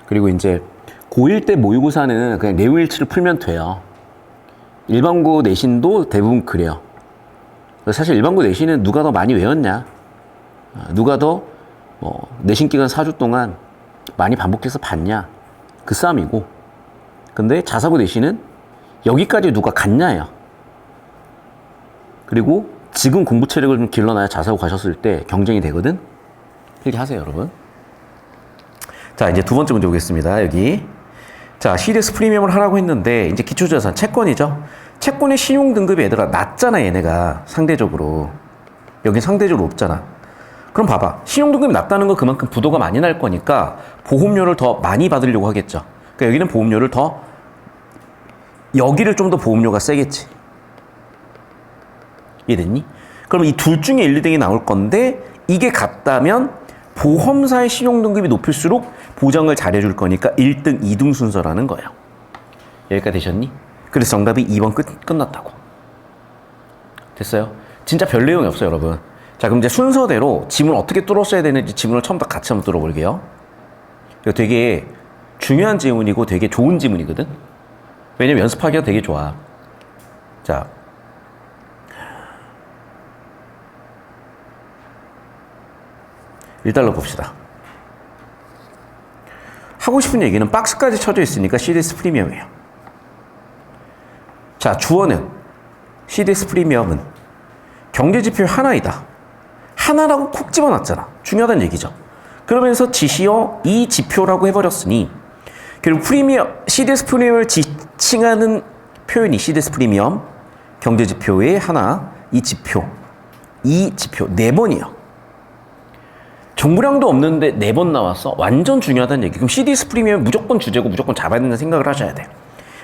그리고 이제 고1 때 모의고사는 그냥 내용일치를 풀면 돼요. 일반고 내신도 대부분 그래요. 사실 일반고 내신은 누가 더 많이 외웠냐, 누가 더 내신 기간 4주 동안 많이 반복해서 봤냐, 그 싸움이고, 근데 자사고 내신은 여기까지 누가 갔냐예요. 그리고 지금 공부 체력을 좀 길러놔야 자사고 가셨을 때 경쟁이 되거든. 필기하세요, 여러분. 자, 이제 두 번째 문제 보겠습니다. 여기. 자, CDS 프리미엄을 하라고 했는데 이제 기초자산 채권이죠. 채권의 신용 등급이 얘들아 낮잖아, 얘네가 상대적으로. 여긴 상대적으로 높잖아. 그럼 봐봐. 신용 등급이 낮다는 건 그만큼 부도가 많이 날 거니까 보험료를 더 많이 받으려고 하겠죠. 그러니까 여기는 보험료를 더, 여기를 좀 더 보험료가 세겠지. 이해됐니? 그럼 이 둘 중에 1, 2등이 나올 건데 이게 같다면 보험사의 신용 등급이 높을수록 보장을 잘해줄 거니까 1등, 2등 순서라는 거예요. 여기까지 되셨니? 그래서 정답이 2번 끝났다고. 됐어요? 진짜 별 내용이 없어요, 여러분. 자, 그럼 이제 순서대로 지문을 어떻게 뚫었어야 되는지 지문을 처음부터 같이 한번 뚫어볼게요. 이거 되게 중요한 지문이고 되게 좋은 지문이거든? 왜냐면 연습하기가 되게 좋아. 자. 일단로 봅시다. 하고 싶은 얘기는 박스까지 쳐져 있으니까 CDS 프리미엄이에요. 자, 주어는 CDS 프리미엄은 경제지표 하나이다. 하나라고 콕 집어놨잖아. 중요하다는 얘기죠. 그러면서 지시어 이 지표라고 해버렸으니 결국 프리미엄, CDS 프리미엄을 지칭하는 표현이 CDS 프리미엄, 경제지표의 하나, 이 지표 4번이에요. 정보량도 없는데 4번 나왔어? 완전 중요하다는 얘기. 그럼 CDS 프리미엄은 무조건 주제고 무조건 잡아야 된다는 생각을 하셔야 돼.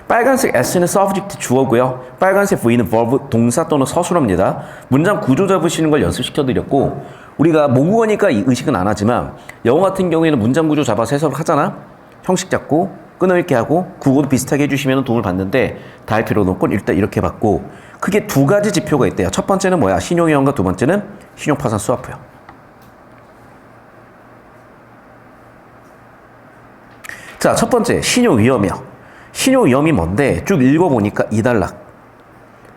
빨간색 S는 subject 주어고요. 빨간색 V는 verb 동사 또는 서술어입니다. 문장 구조 잡으시는 걸 연습시켜드렸고, 우리가 모국어니까 이 의식은 안 하지만 영어 같은 경우에는 문장 구조 잡아서 해석을 하잖아. 형식 잡고 끊어읽기 하고 국어도 비슷하게 해주시면 도움을 받는데 다 할 필요는 없고 일단 이렇게 받고, 크게 두 가지 지표가 있대요. 첫 번째는 뭐야? 신용위험과 두 번째는 신용파산 수화표요. 자, 첫 번째 신용위험이요. 신용위험이 뭔데? 쭉 읽어보니까 2단락.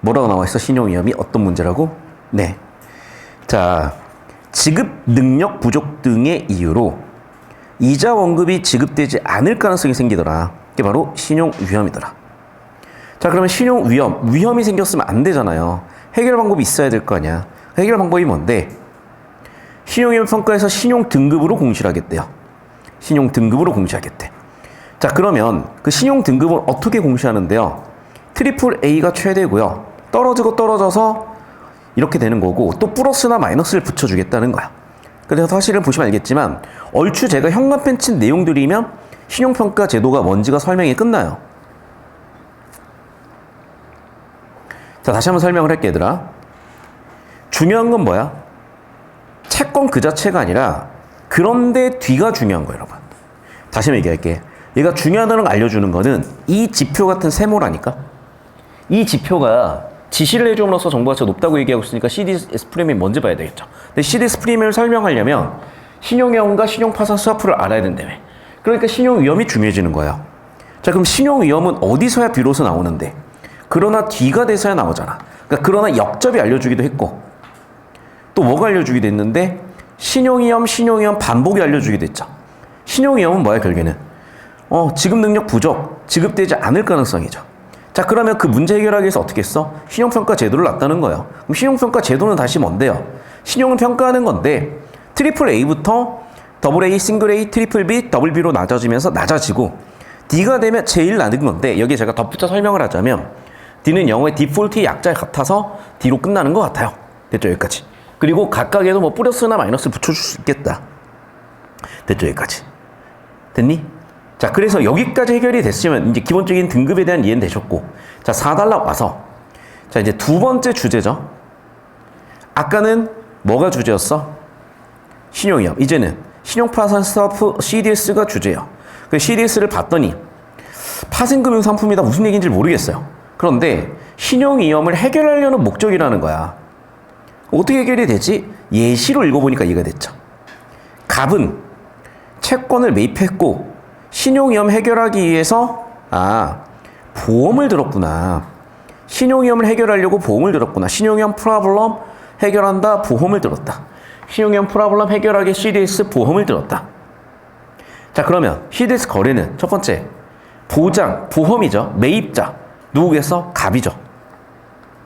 뭐라고 나와있어? 신용위험이 어떤 문제라고? 네. 자, 지급 능력 부족 등의 이유로 이자 원금이 지급되지 않을 가능성이 생기더라. 이게 바로 신용위험이더라. 자, 그러면 위험이 생겼으면 안 되잖아요. 해결 방법이 있어야 될 거 아니야. 해결 방법이 뭔데? 신용위험 평가에서 신용 등급으로 공시를 하겠대요. 신용 등급으로 공시하겠대. 자, 그러면 그 신용 등급을 어떻게 공시하는데요? 트리플 A가 최대고요. 떨어지고 떨어져서 이렇게 되는 거고, 또 플러스나 마이너스를 붙여주겠다는 거야. 그래서 사실은 보시면 알겠지만 얼추 제가 현관펜 친 내용들이면 신용평가 제도가 뭔지가 설명이 끝나요. 자, 다시 한번 설명을 할게, 얘들아. 중요한 건 뭐야? 채권 그 자체가 아니라 그런데 뒤가 중요한 거예요, 여러분. 다시 한번 얘기할게. 얘가 중요하다는 걸 알려주는 거는 이 지표 같은 세모라니까. 이 지표가 지시를 해줌으로써 정보 가치가 높다고 얘기하고 있으니까 CDS 프리미엄이 뭔지 봐야 되겠죠. 근데 CDS 프리미엄을 설명하려면 신용위험과 신용파산 수화표를 알아야 된다며. 그러니까 신용위험이 중요해지는 거예요. 자, 그럼 신용위험은 어디서야 비로소 나오는데? 그러나 뒤가 돼서야 나오잖아. 그러니까 그러나 역접이 알려주기도 했고, 또 뭐가 알려주기도 했는데 신용위험 반복이 알려주기도 했죠. 신용위험은 뭐야, 결국에는? 지급 능력 부족, 지급되지 않을 가능성이죠. 자, 그러면 그 문제 해결하기 위해서 어떻게 했어? 신용평가 제도를 놨다는 거예요. 그럼 신용평가 제도는 다시 뭔데요? 신용을 평가하는 건데 트리플 A부터 더블 A, 싱글 A, 트리플 B, 더블 B로 낮아지면서 낮아지고 D가 되면 제일 낮은 건데 여기에 제가 덧붙여 설명을 하자면 D는 영어의 디폴트의 약자 같아서 D로 끝나는 것 같아요. 됐죠? 여기까지. 그리고 각각에도 뭐 플러스나 마이너스 붙여줄 수 있겠다. 됐죠? 여기까지. 됐니? 자, 그래서 여기까지 해결이 됐으면 이제 기본적인 등급에 대한 이해는 되셨고, 자, 4달러 와서 자, 이제 두 번째 주제죠. 아까는 뭐가 주제였어? 신용위험. 이제는 신용파산 스타프 CDS가 주제예요. 그 CDS를 봤더니 파생금융 상품이다 무슨 얘기인지 모르겠어요. 그런데 신용위험을 해결하려는 목적이라는 거야. 어떻게 해결이 되지? 예시로 읽어보니까 이해가 됐죠. 갑은 채권을 매입했고 신용위험 해결하기 위해서 보험을 들었구나. 신용위험을 해결하려고 보험을 들었구나. 신용위험 프로블럼 해결한다. 보험을 들었다. 신용위험 프로블럼 해결하기 CDS 보험을 들었다. 자, 그러면 CDS 거래는 첫 번째 보장, 보험이죠. 매입자 누구겠어? 갑이죠.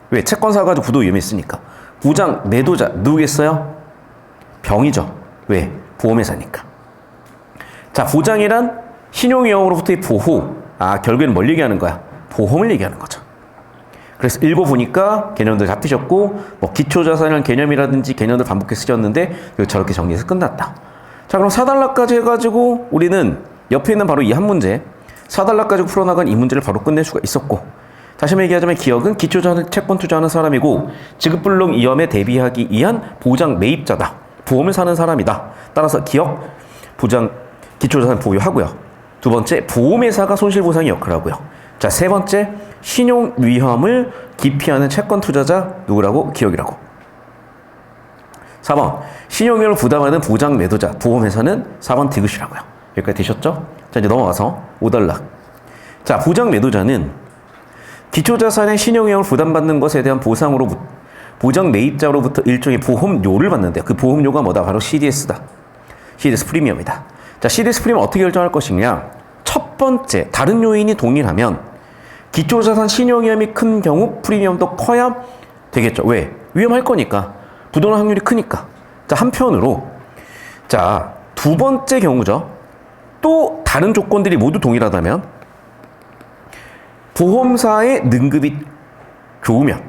왜? 채권 사가지고 부도 위험했으니까. 보장, 매도자 누구겠어요? 병이죠. 왜? 보험회사니까. 자, 보장이란 신용위험으로부터의 보호. 결국에는 뭘 얘기하는 거야? 보험을 얘기하는 거죠. 그래서 읽어보니까 개념들 잡히셨고, 뭐 기초자산이라는 개념이라든지 개념들 반복해 쓰셨는데 저렇게 정리해서 끝났다. 자, 그럼 4달러까지 해가지고 우리는 옆에 있는 바로 이 한 문제 4달러 가지고 풀어나간 이 문제를 바로 끝낼 수가 있었고, 다시 한번 얘기하자면 기억은 기초자산 채권 투자하는 사람이고 지급불능 위험에 대비하기 위한 보장 매입자다. 보험을 사는 사람이다. 따라서 기억, 보장, 기초자산 보유하고요. 두 번째, 보험회사가 손실보상의 역할을 하고요. 자, 세 번째, 신용위험을 기피하는 채권 투자자 누구라고? 기억이라고. 4번, 신용위험을 부담하는 보장 매도자, 보험회사는 4번 디귿이라고요. 여기까지 되셨죠? 자, 이제 넘어가서 5달러. 자, 보장 매도자는 기초자산의 신용위험을 부담받는 것에 대한 보상으로 보장 매입자로부터 일종의 보험료를 받는데요. 그 보험료가 뭐다? 바로 CDS다. CDS 프리미엄이다. 자, CDS 프리미엄 어떻게 결정할 것이냐? 첫 번째, 다른 요인이 동일하면 기초자산 신용위험이 큰 경우 프리미엄도 커야 되겠죠. 왜? 위험할 거니까. 부도날 확률이 크니까. 자, 한편으로 자, 두 번째 경우죠. 또 다른 조건들이 모두 동일하다면 보험사의 등급이 좋으면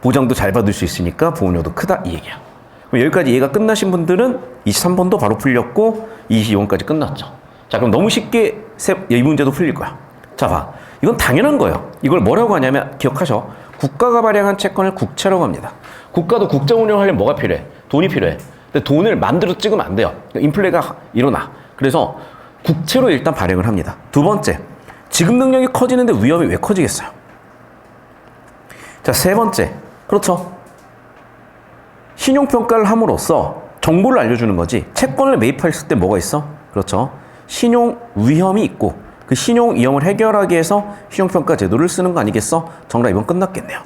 보장도 잘 받을 수 있으니까 보험료도 크다 이 얘기야. 그럼 여기까지 이해가 끝나신 분들은 23번도 바로 풀렸고 22번까지 끝났죠. 자, 그럼 너무 쉽게 이 문제도 풀릴 거야. 자, 봐. 이건 당연한 거예요. 이걸 뭐라고 하냐면 기억하셔. 국가가 발행한 채권을 국채라고 합니다. 국가도 국정 운영하려면 뭐가 필요해? 돈이 필요해. 근데 돈을 만들어 찍으면 안 돼요. 인플레가 일어나. 그래서 국채로 일단 발행을 합니다. 두 번째, 지급 능력이 커지는데 위험이 왜 커지겠어요? 자, 세 번째, 그렇죠. 신용평가를 함으로써 정보를 알려주는 거지. 채권을 매입했을 때 뭐가 있어? 그렇죠. 신용 위험이 있고 그 신용 위험을 해결하기 위해서 신용평가 제도를 쓰는 거 아니겠어? 정답 2번 끝났겠네요.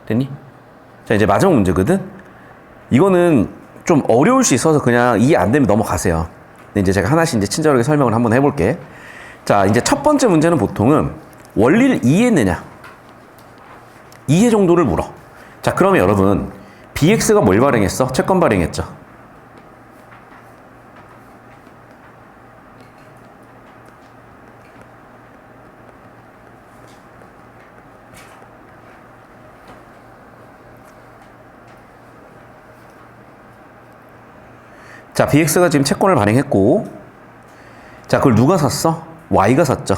됐니? 자, 이제 마지막 문제거든. 이거는 좀 어려울 수 있어서 그냥 이해 안 되면 넘어가세요. 근데 이제 제가 하나씩 이제 친절하게 설명을 한번 해볼게. 자, 이제 첫 번째 문제는 보통은 원리를 이해했느냐, 이해 정도를 물어. 자, 그러면 여러분, BX가 뭘 발행했어? 채권 발행했죠. 자, BX가 지금 채권을 발행했고, 자, 그걸 누가 샀어? Y가 샀죠.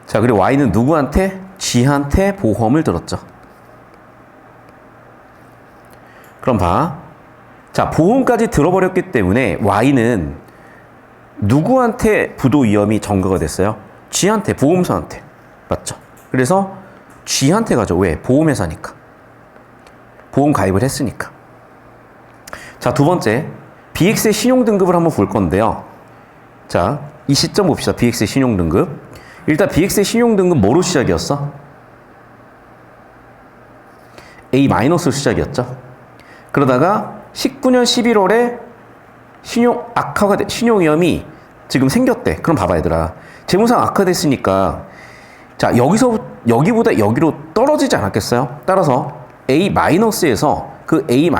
자, 그리고 Y는 누구한테? G한테 보험을 들었죠. 그럼 봐. 자, 보험까지 들어버렸기 때문에 Y는 누구한테 부도 위험이 전가가 됐어요? G한테, 보험사한테. 맞죠? 그래서 G한테 가죠. 왜? 보험회사니까. 보험 가입을 했으니까. 자, 두 번째, BX의 신용등급을 한번 볼 건데요. 자, 이 시점 봅시다. BX의 신용등급. 일단 BX의 신용등급 뭐로 시작이었어? A-로 시작이었죠. 그러다가 19년 11월에 신용위험이 지금 생겼대. 그럼 봐봐 얘들아. 재무상 악화됐으니까 자 여기보다 여기로 떨어지지 않았겠어요? 따라서 A-에서 그 A-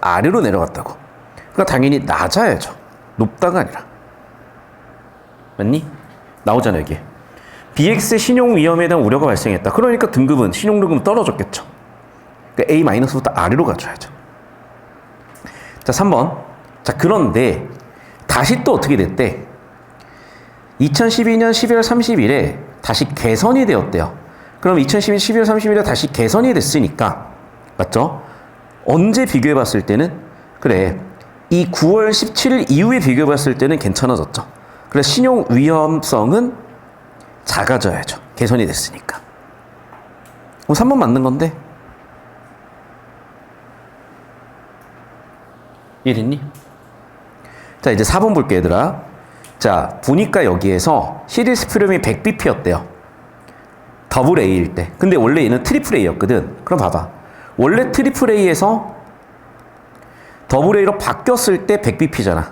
아래로 내려갔다고. 그러니까 당연히 낮아야죠. 높다가 아니라. 맞니? 나오잖아 여기. BX의 신용 위험에 대한 우려가 발생했다. 그러니까 등급은 신용등급은 떨어졌겠죠. 그러니까 A-부터 아래로 가줘야죠. 자 3번. 자 그런데 다시 또 어떻게 됐대? 2012년 12월 30일에 다시 개선이 되었대요. 그럼 2012년 12월 30일에 다시 개선이 됐으니까 맞죠? 언제 비교해 봤을 때는 그래 이 9월 17일 이후에 비교해 봤을 때는 괜찮아졌죠. 그래서 신용 위험성은 작아져야죠. 개선이 됐으니까. 그럼 3번 맞는 건데 이해됐니? 자 이제 4번 볼게 얘들아. 자 보니까 여기에서 시리스 프리미엄이 100bp였대요. 더블 A일 때. 근데 원래 얘는 트리플 A였거든. 그럼 봐봐. 원래 트리플 A에서 더블 A로 바뀌었을 때 100bp잖아.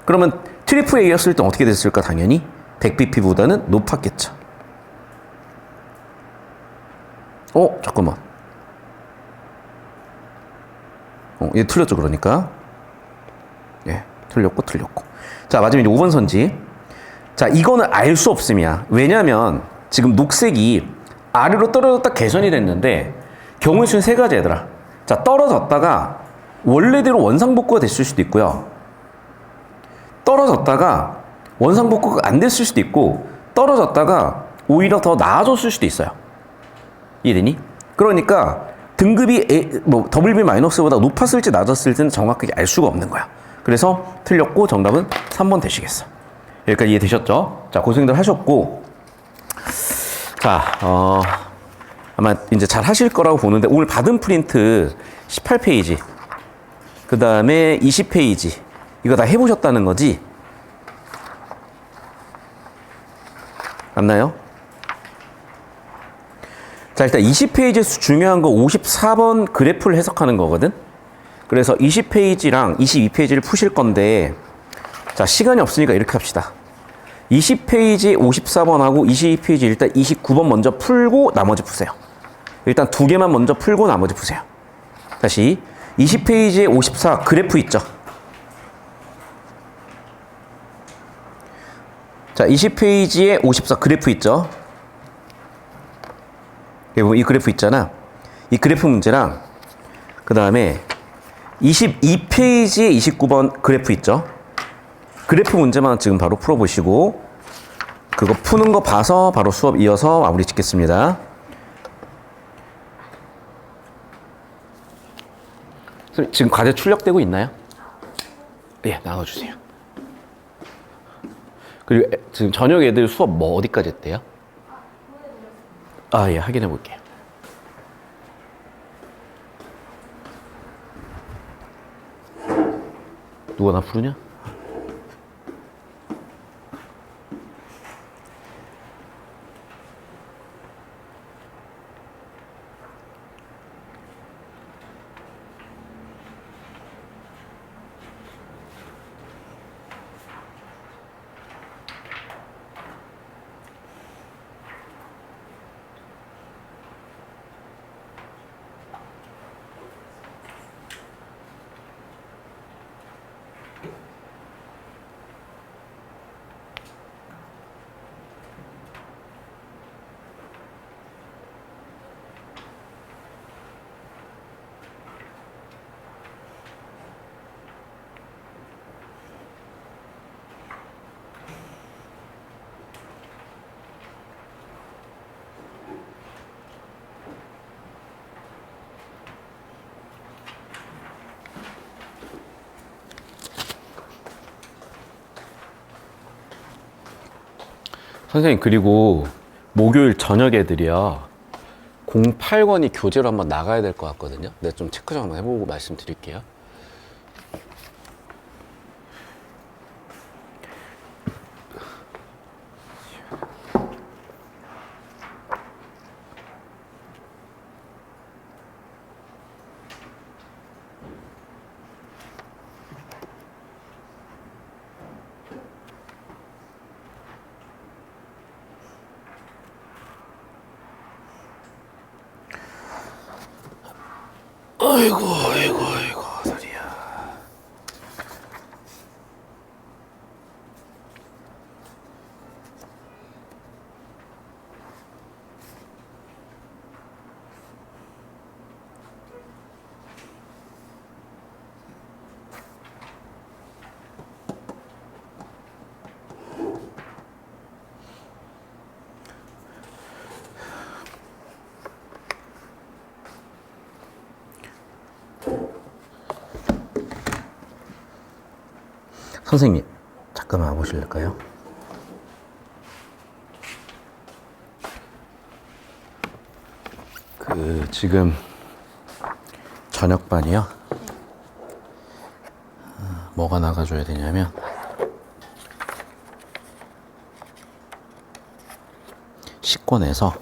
그러면 트리플 A였을 때 어떻게 됐을까? 당연히 100bp보다는 높았겠죠. 잠깐만. 얘 틀렸죠, 그러니까. 예, 틀렸고. 자, 맞으면 이제 5번 선지. 자, 이거는 알 수 없음이야. 왜냐면 지금 녹색이 아래로 떨어졌다 개선이 됐는데 경우의 수는 세 가지 얘들아. 자, 떨어졌다가 원래대로 원상복구가 됐을 수도 있고요. 떨어졌다가 원상복구가 안 됐을 수도 있고 떨어졌다가 오히려 더 나아졌을 수도 있어요. 이해되니? 그러니까 등급이 WB-보다 높았을지 낮았을지는 정확하게 알 수가 없는 거야. 그래서 틀렸고 정답은 3번 되시겠어. 여기까지 이해되셨죠? 자, 고생들 하셨고 자, 아마 이제 잘 하실 거라고 보는데 오늘 받은 프린트 18페이지 그 다음에 20페이지 이거 다 해보셨다는 거지? 맞나요? 자, 일단 20페이지에서 중요한 거 54번 그래프를 해석하는 거거든? 그래서 20페이지랑 22페이지를 푸실 건데 자, 시간이 없으니까 이렇게 합시다. 20페이지 54번하고 22페이지 일단 29번 먼저 풀고 나머지 푸세요. 일단 두 개만 먼저 풀고 나머지 푸세요. 다시 20페이지에 54 그래프 있죠? 자, 20페이지에 54 그래프 있죠? 여기 이 그래프 있잖아. 이 그래프 문제랑 그 다음에 22페이지에 29번 그래프 있죠? 그래프 문제만 지금 바로 풀어보시고 그거 푸는 거 봐서 바로 수업 이어서 마무리 짓겠습니다. 지금 과제 출력되고 있나요? 예, 나와주세요. 그리고 지금 저녁 애들 수업 뭐 어디까지 했대요? 예, 확인해 볼게요. 누가 나 부르냐? 선생님, 그리고 목요일 저녁 애들이요 08권이 교재로 한번 나가야 될 것 같거든요. 내가 좀 체크 좀 한번 해보고 말씀드릴게요. 아이고, 아이고, 아이고, 다리야. 선생님, 잠깐만 와보실까요? 지금 저녁반이요? 뭐가 나가줘야 되냐면 씻고 내서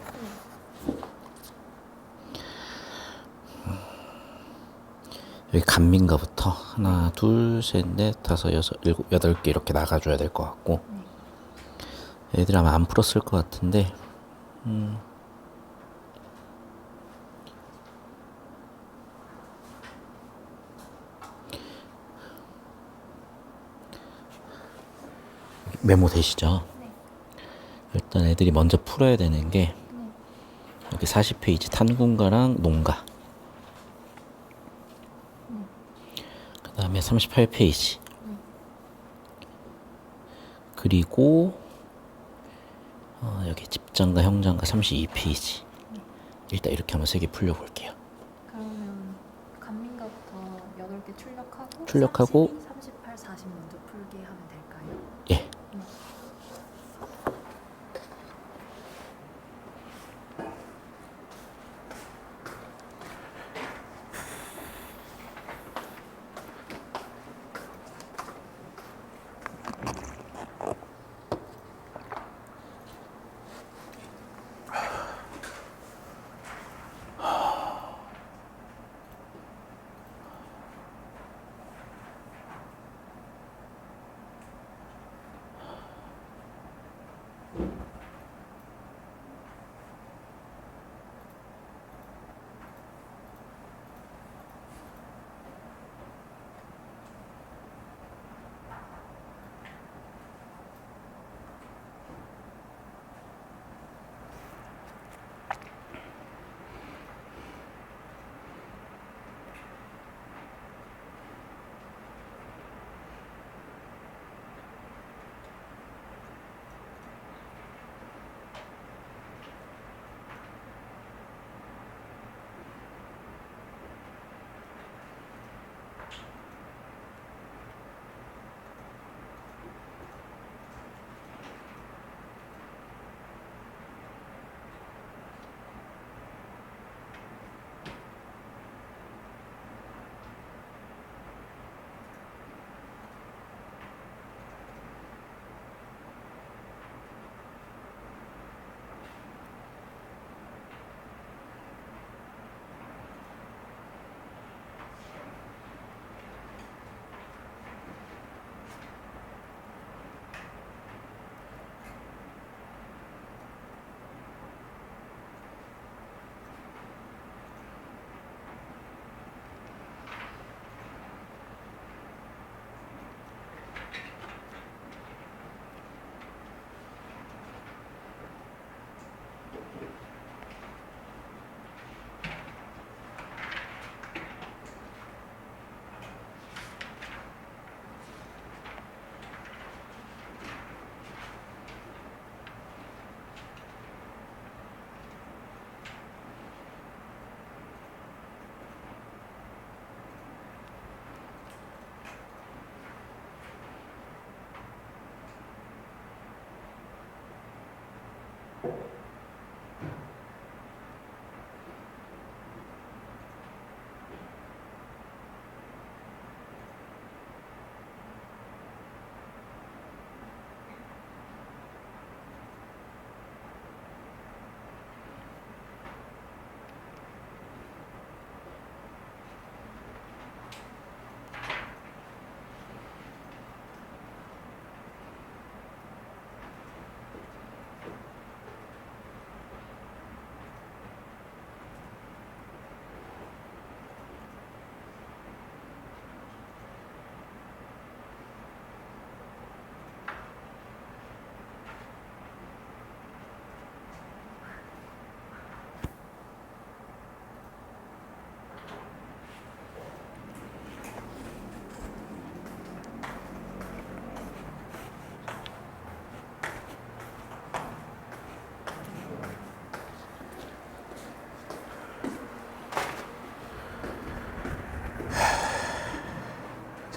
여기 간민가부터 하나, 둘, 셋, 넷, 다섯, 여섯, 일곱, 여덟 개 이렇게 나가줘야 될 것 같고 애들이 아마 안 풀었을 것 같은데 메모 되시죠? 네. 일단 애들이 먼저 풀어야 되는 게 여기 40페이지 탄군가랑 농가 그 다음에 38페이지 그리고 여기 집장가 형장가 32페이지 일단 이렇게 한번 3개 풀려볼게요. 그러면 간민가부터 8개 출력하고 출력하고 32, 38, 40 먼저 풀게 하면 될까요? 예.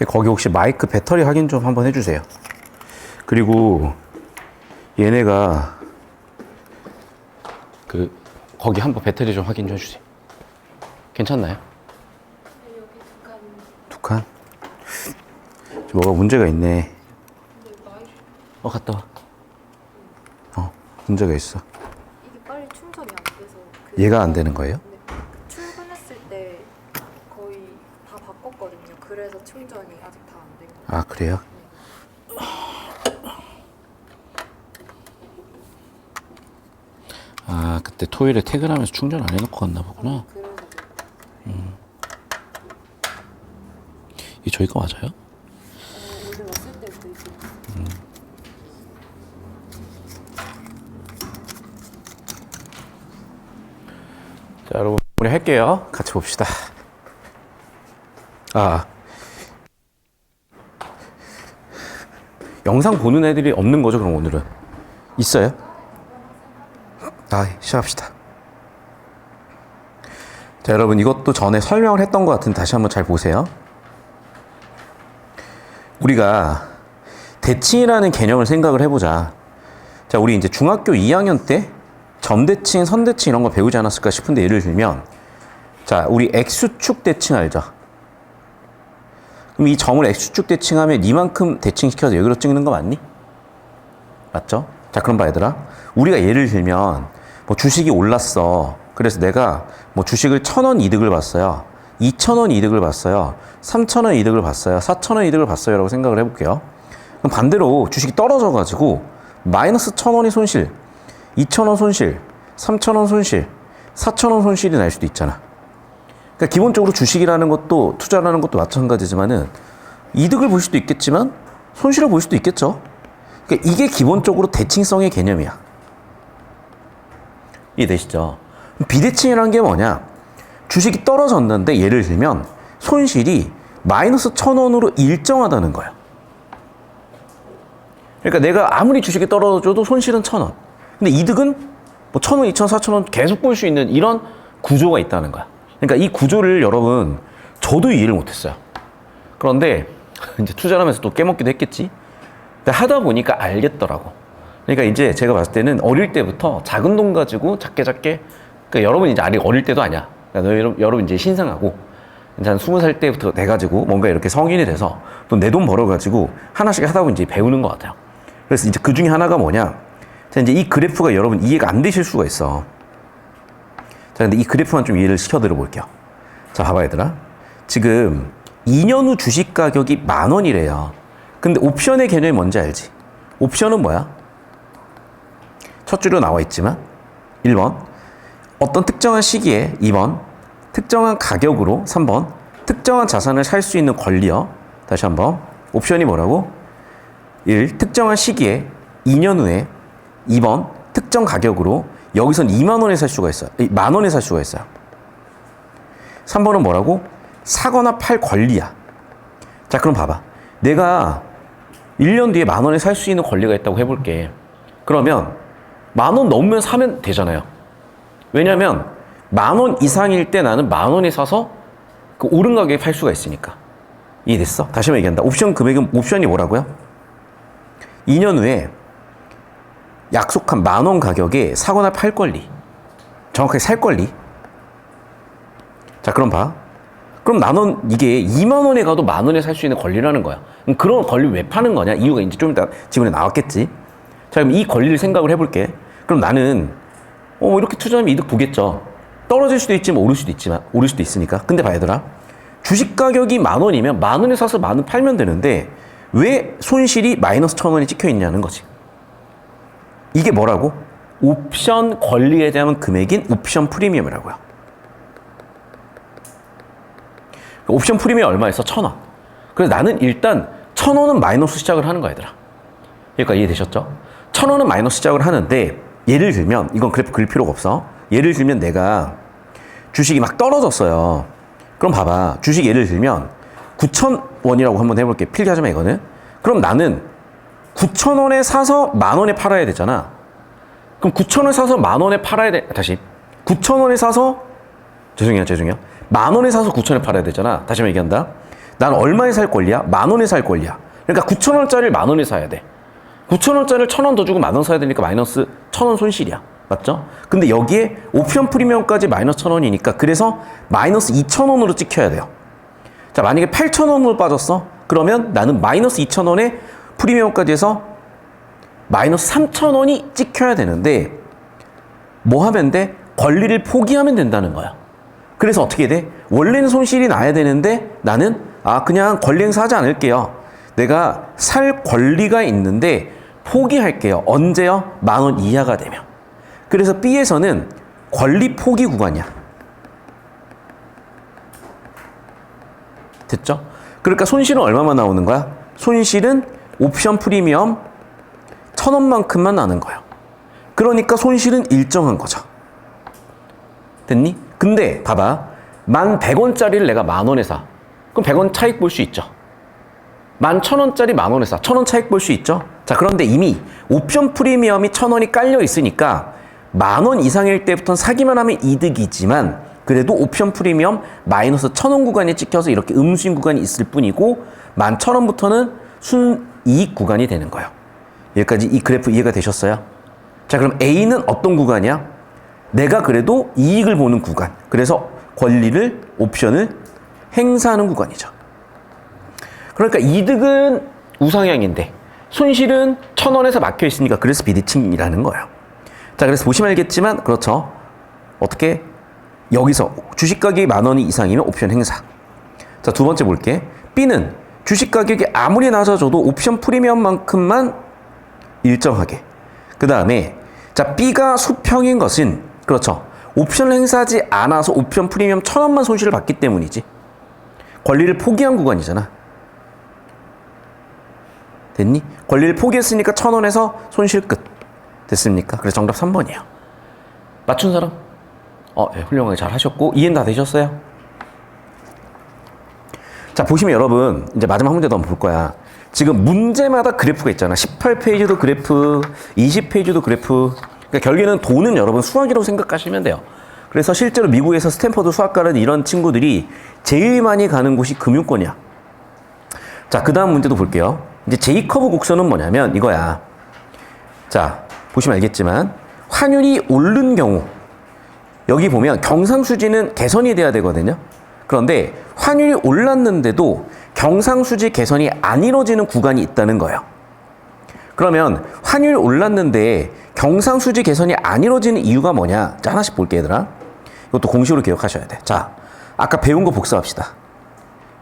거기 혹시 마이크 배터리 확인 좀 한번 해주세요. 그리고 얘네가 거기 한번 배터리 좀 확인 좀 해주세요. 괜찮나요? 두 칸? 뭐가 문제가 있네. 갔다 와. 문제가 있어. 이게 빨리 충전이 안 돼서 얘가 안 되는 거예요? 출근했을 때 거의 다 바꿨거든요. 그래서 충전이 아직 다 안 된 거예요. 아, 그래요? 아, 그때 토요일에 퇴근하면서 충전 안 해놓고 갔나 보구나. 그래서 이 저희 거 맞아요? 오늘 왔을 때부터 이제 자, 여러분, 우리 할게요. 같이 봅시다. 영상 보는 애들이 없는 거죠, 그럼 오늘은? 있어요? 시작합시다. 자, 여러분, 이것도 전에 설명을 했던 것 같은데 다시 한번 잘 보세요. 우리가 대칭이라는 개념을 생각을 해보자. 자, 우리 이제 중학교 2학년 때 점대칭, 선대칭 이런 거 배우지 않았을까 싶은데 예를 들면, 자, 우리 X축 대칭 알죠? 그럼 이 점을 X축 대칭하면 이만큼 대칭시켜서 여기로 찍는 거 맞니? 맞죠? 자, 그럼 봐, 얘들아. 우리가 예를 들면, 뭐 주식이 올랐어. 그래서 내가 뭐 주식을 1,000원 이득을 봤어요. 2,000원 이득을 봤어요. 3,000원 이득을 봤어요. 4,000원 이득을 봤어요. 라고 생각을 해볼게요. 그럼 반대로 주식이 떨어져가지고 마이너스 1,000원이 손실, 2,000원 손실, 3,000원 손실, 4,000원 손실이 날 수도 있잖아. 그러니까 기본적으로 주식이라는 것도 투자라는 것도 마찬가지지만은 이득을 볼 수도 있겠지만 손실을 볼 수도 있겠죠. 그러니까 이게 기본적으로 대칭성의 개념이야. 이해되시죠? 비대칭이라는 게 뭐냐? 주식이 떨어졌는데 예를 들면 손실이 마이너스 1,000원으로 일정하다는 거야. 그러니까 내가 아무리 주식이 떨어져도 손실은 1,000원. 근데 이득은 뭐 1,000원, 2,000원, 4,000원 계속 볼 수 있는 이런 구조가 있다는 거야. 그러니까 이 구조를 여러분, 저도 이해를 못했어요. 그런데 이제 투자를 하면서 또 깨먹기도 했겠지. 근데 하다 보니까 알겠더라고. 그러니까 이제 제가 봤을 때는 어릴 때부터 작은 돈 가지고 작게 그러니까 여러분 이제 아직 어릴 때도 아니야. 그러니까 여러분 이제 신생하고 이제 한 20살 때부터 돼가지고 뭔가 이렇게 성인이 돼서 또 내 돈 벌어가지고 하나씩 하다 보니 이제 배우는 것 같아요. 그래서 이제 그 중에 하나가 뭐냐. 자, 이제 이 그래프가 여러분 이해가 안 되실 수가 있어. 자, 근데 이 그래프만 좀 이해를 시켜드려 볼게요. 자, 봐봐, 얘들아. 지금 2년 후 주식 가격이 10,000원이래요. 근데 옵션의 개념이 뭔지 알지? 옵션은 뭐야? 첫 줄로 나와 있지만 1번 어떤 특정한 시기에 2번 특정한 가격으로 3번 특정한 자산을 살 수 있는 권리요. 다시 한번 옵션이 뭐라고? 1. 특정한 시기에 2년 후에 2번 특정 가격으로 여기선 2만 원에 살 수가 있어요. 10,000원에 살 수가 있어요. 3번은 뭐라고? 사거나 팔 권리야. 자, 그럼 봐봐. 내가 1년 뒤에 10,000원에 살 수 있는 권리가 있다고 해볼게. 그러면 10,000원 넘으면 사면 되잖아요. 왜냐면 10,000원 이상일 때 나는 10,000원에 사서 그 오른 가격에 팔 수가 있으니까. 이해됐어? 다시 한번 얘기한다. 옵션 금액은 옵션이 뭐라고요? 2년 후에 약속한 10,000원 가격에 사거나 팔 권리. 정확하게 살 권리. 자, 그럼 봐. 그럼 나는 이게 2만 원에 가도 10,000원에 살 수 있는 권리라는 거야. 그럼 그런 권리 왜 파는 거냐? 이유가 이제 좀 이따 지문에 나왔겠지. 자, 그럼 이 권리를 생각을 해볼게. 그럼 나는 이렇게 투자하면 이득 보겠죠. 떨어질 수도 있지만 오를 수도 있으니까. 근데 봐, 얘들아. 주식 가격이 10,000원이면 10,000원에 사서 10,000원 팔면 되는데 왜 손실이 마이너스 1,000원이 찍혀 있냐는 거지. 이게 뭐라고? 옵션 권리에 대한 금액인 옵션 프리미엄이라고요. 옵션 프리미엄이 얼마였어? 1,000원. 그래서 나는 일단 1,000원은 마이너스 시작을 하는 거야, 얘들아. 그러니까 이해되셨죠? 1,000원은 마이너스 시작을 하는데 예를 들면 이건 그래프 그릴 필요가 없어. 예를 들면 내가 주식이 막 떨어졌어요. 그럼 봐봐. 주식 예를 들면 9,000원이라고 한번 해볼게. 필기하지 마, 이거는. 그럼 나는 9,000원에 사서 10,000원에 팔아야 되잖아. 그럼 9,000원에 사서 10,000원에 팔아야 돼. 다시. 9,000원에 사서 죄송해요. 10,000원에 사서 9,000원에 팔아야 되잖아. 다시 한번 얘기한다. 난 얼마에 살 권리야? 10,000원에 살 권리야. 그러니까 9,000원짜리를 10,000원에 사야 돼. 9,000원짜리를 1,000원 더 주고 10,000원 사야 되니까 마이너스 1,000원 손실이야. 맞죠? 근데 여기에 옵션 프리미엄까지 마이너스 1,000원이니까 그래서 마이너스 2,000원으로 찍혀야 돼요. 자, 만약에 8,000원으로 빠졌어? 그러면 나는 마이너스 2,000원에 프리미엄까지 해서 마이너스 3,000원이 찍혀야 되는데 뭐 하면 돼? 권리를 포기하면 된다는 거야. 그래서 어떻게 돼? 원래는 손실이 나야 되는데 나는 그냥 권리 행사하지 않을게요. 내가 살 권리가 있는데 포기할게요. 언제요? 10,000원 이하가 되면. 그래서 B에서는 권리 포기 구간이야. 됐죠? 그러니까 손실은 얼마만 나오는 거야? 손실은 옵션 프리미엄 1,000원만큼만 나는 거예요. 그러니까 손실은 일정한 거죠. 됐니? 근데 봐봐. 11,000원짜리를 내가 10,000원에 사. 그럼 100원 차익 볼 수 있죠. 11,000원짜리 10,000원에 사. 1,000원 차익 볼 수 있죠. 자, 그런데 이미 옵션 프리미엄이 1,000원이 깔려 있으니까 10,000원 이상일 때부터는 사기만 하면 이득이지만 그래도 옵션 프리미엄 마이너스 1,000원 구간에 찍혀서 이렇게 음수인 구간이 있을 뿐이고 11,000원부터는 순이익 구간이 되는 거예요. 여기까지 이 그래프 이해가 되셨어요? 자, 그럼 A는 어떤 구간이야? 내가 그래도 이익을 보는 구간. 그래서 권리를, 옵션을 행사하는 구간이죠. 그러니까 이득은 우상향인데 손실은 1,000원에서 막혀 있으니까 그래서 비대칭이라는 거예요. 자, 그래서 보시면 알겠지만 그렇죠. 어떻게 여기서 주식 가격이 10,000원이 이상이면 옵션 행사. 자, 두 번째 볼게. B는 주식 가격이 아무리 낮아져도 옵션 프리미엄만큼만 일정하게. 그 다음에 자, B가 수평인 것은 그렇죠. 옵션을 행사하지 않아서 옵션 프리미엄 1,000원만 손실을 받기 때문이지. 권리를 포기한 구간이잖아. 됐니? 권리를 포기했으니까 1,000원에서 손실 끝. 됐습니까? 그래서 정답 3번이에요. 맞춘 사람? 네, 훌륭하게 잘 하셨고 이해는 다 되셨어요? 자, 보시면 여러분 이제 마지막 문제도 한번 볼 거야. 지금 문제마다 그래프가 있잖아. 18페이지도 그래프, 20페이지도 그래프. 그러니까 결국에는 돈은 여러분 수학이라고 생각하시면 돼요. 그래서 실제로 미국에서 스탠퍼드 수학과는 이런 친구들이 제일 많이 가는 곳이 금융권이야. 자, 그 다음 문제도 볼게요. 이제 제이커브 곡선은 뭐냐면 이거야. 자, 보시면 알겠지만 환율이 오른 경우 여기 보면 경상수지는 개선이 돼야 되거든요. 그런데 환율이 올랐는데도 경상수지 개선이 안 이루어지는 구간이 있다는 거예요. 그러면 환율이 올랐는데 경상수지 개선이 안 이루어지는 이유가 뭐냐? 자, 하나씩 볼게 얘들아. 이것도 공식으로 기억하셔야 돼. 자, 아까 배운 거 복습합시다.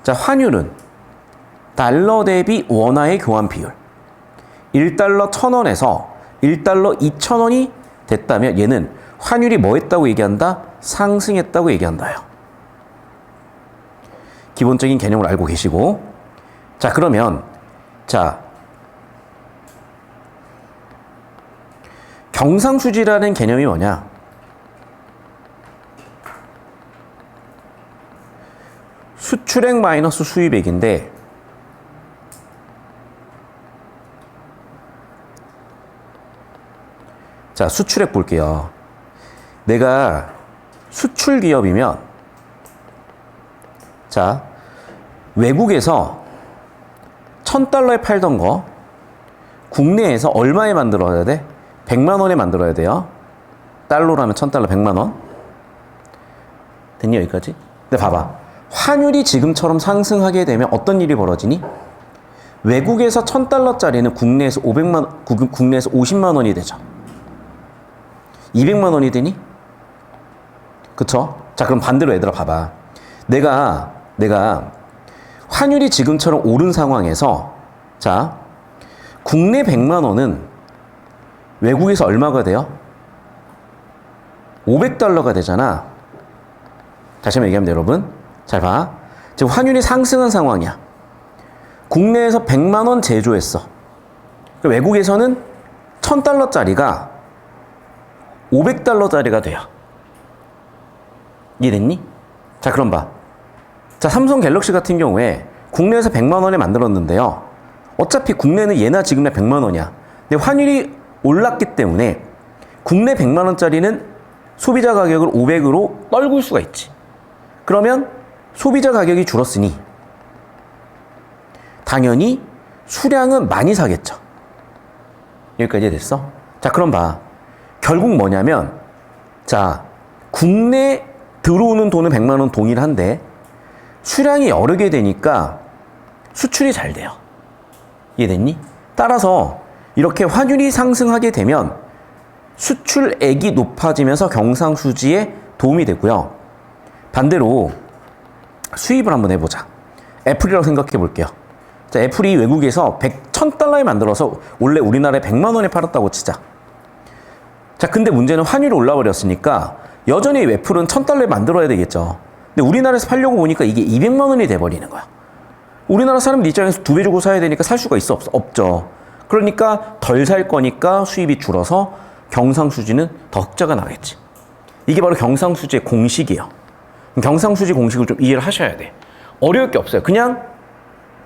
자, 환율은 달러 대비 원화의 교환 비율 1달러 1,000원에서 1달러 2,000원이 됐다면 얘는 환율이 뭐 했다고 얘기한다? 상승했다고 얘기한다요. 기본적인 개념을 알고 계시고. 자, 그러면 자, 경상수지라는 개념이 뭐냐? 수출액 마이너스 수입액인데 자, 수출액 볼게요. 내가 수출 기업이면 자, 외국에서 1,000달러에 팔던 거 국내에서 얼마에 만들어야 돼? 100만 원에 만들어야 돼요. 달러라면 1,000달러 100만 원. 됐니 여기까지? 근데 봐봐. 환율이 지금처럼 상승하게 되면 어떤 일이 벌어지니? 외국에서 1,000달러짜리는 국내에서 50만 원이 되죠. 200만 원이 되니? 그쵸? 자, 그럼 반대로 얘들아 봐봐. 내가 환율이 지금처럼 오른 상황에서 자, 국내 100만 원은 외국에서 얼마가 돼요? 500달러가 되잖아. 다시 한번 얘기하면 여러분 잘 봐. 지금 환율이 상승한 상황이야. 국내에서 100만 원 제조했어. 외국에서는 1,000달러짜리가 500달러짜리가 돼요. 이해됐니? 자, 그럼 봐. 자, 삼성 갤럭시 같은 경우에 국내에서 100만 원에 만들었는데요. 어차피 국내는 예나 지금이나 100만 원이야. 근데 환율이 올랐기 때문에 국내 100만 원짜리는 소비자 가격을 500으로 떨굴 수가 있지. 그러면 소비자 가격이 줄었으니 당연히 수량은 많이 사겠죠. 여기까지 됐어? 자, 그럼 봐. 결국 뭐냐면, 자, 국내 들어오는 돈은 100만 원 동일한데 수량이 여러 개 되니까 수출이 잘 돼요. 이해됐니? 따라서 이렇게 환율이 상승하게 되면 수출액이 높아지면서 경상수지에 도움이 되고요. 반대로 수입을 한번 해보자. 애플이라고 생각해 볼게요. 자, 애플이 외국에서 1000달러에 만들어서 원래 우리나라에 100만 원에 팔았다고 치자. 자, 근데 문제는 환율이 올라버렸으니까 여전히 애플은 1000달러에 만들어야 되겠죠. 근데 우리나라에서 팔려고 보니까 이게 200만 원이 돼버리는 거야. 우리나라 사람들 입장에서 2배 주고 사야 되니까 살 수가 있어? 없죠. 그러니까 덜 살 거니까 수입이 줄어서 경상수지는 더 흑자가 나겠지. 이게 바로 경상수지의 공식이에요. 경상수지 공식을 좀 이해를 하셔야 돼. 어려울 게 없어요. 그냥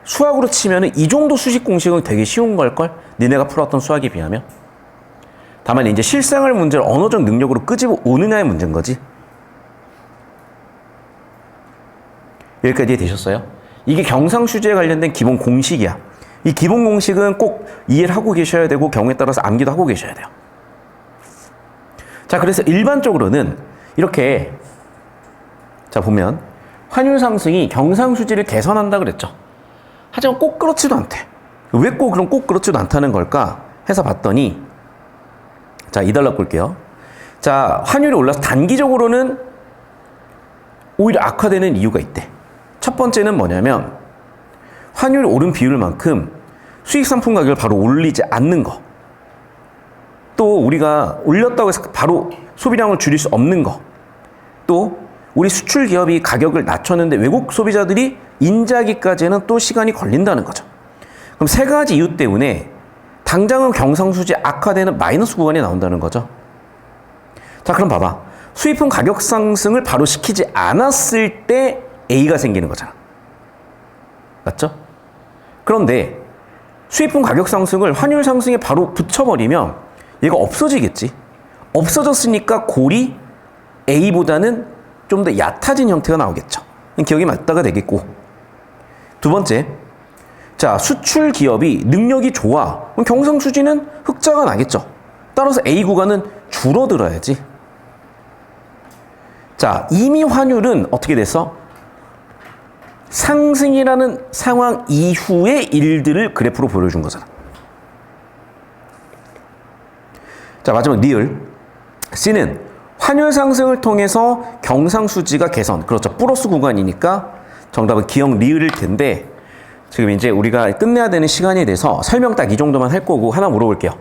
수학으로 치면은 이 정도 수식 공식은 되게 쉬운 걸걸? 니네가 풀었던 수학에 비하면. 다만 이제 실생활 문제를 언어적 능력으로 끄집어 오느냐의 문제인 거지. 여기까지 이해되셨어요? 이게 경상수지에 관련된 기본 공식이야. 이 기본 공식은 꼭 이해를 하고 계셔야 되고 경우에 따라서 암기도 하고 계셔야 돼요. 자, 그래서 일반적으로는 이렇게 자 보면 환율 상승이 경상수지를 개선한다 그랬죠. 하지만 꼭 그렇지도 않대. 왜 꼭 그럼 꼭 그렇지도 않다는 걸까 해서 봤더니 자, 이달락 볼게요. 자, 환율이 올라서 단기적으로는 오히려 악화되는 이유가 있대. 첫 번째는 뭐냐면 환율이 오른 비율만큼 수익 상품 가격을 바로 올리지 않는 거. 또 우리가 올렸다고 해서 바로 소비량을 줄일 수 없는 거. 또 우리 수출 기업이 가격을 낮췄는데 외국 소비자들이 인지하기까지는 또 시간이 걸린다는 거죠. 그럼 세 가지 이유 때문에 당장은 경상수지 악화되는 마이너스 구간이 나온다는 거죠. 자, 그럼 봐봐. 수입품 가격 상승을 바로 시키지 않았을 때 A가 생기는 거잖아. 맞죠? 그런데 수입품 가격 상승을 환율 상승에 바로 붙여버리면 얘가 없어지겠지. 없어졌으니까 골이 A보다는 좀 더 얕아진 형태가 나오겠죠. 기억이 맞다가 되겠고. 두 번째, 자, 수출 기업이 능력이 좋아. 그럼 경상수지는 흑자가 나겠죠. 따라서 A 구간은 줄어들어야지. 자, 이미 환율은 어떻게 됐어? 상승이라는 상황 이후의 일들을 그래프로 보여준 거잖아. 자, 마지막 리을. C는 환율 상승을 통해서 경상수지가 개선. 그렇죠. 플러스 구간이니까 정답은 기억 리을일 텐데 지금 이제 우리가 끝내야 되는 시간이 돼서 설명 딱 이 정도만 할 거고 하나 물어볼게요.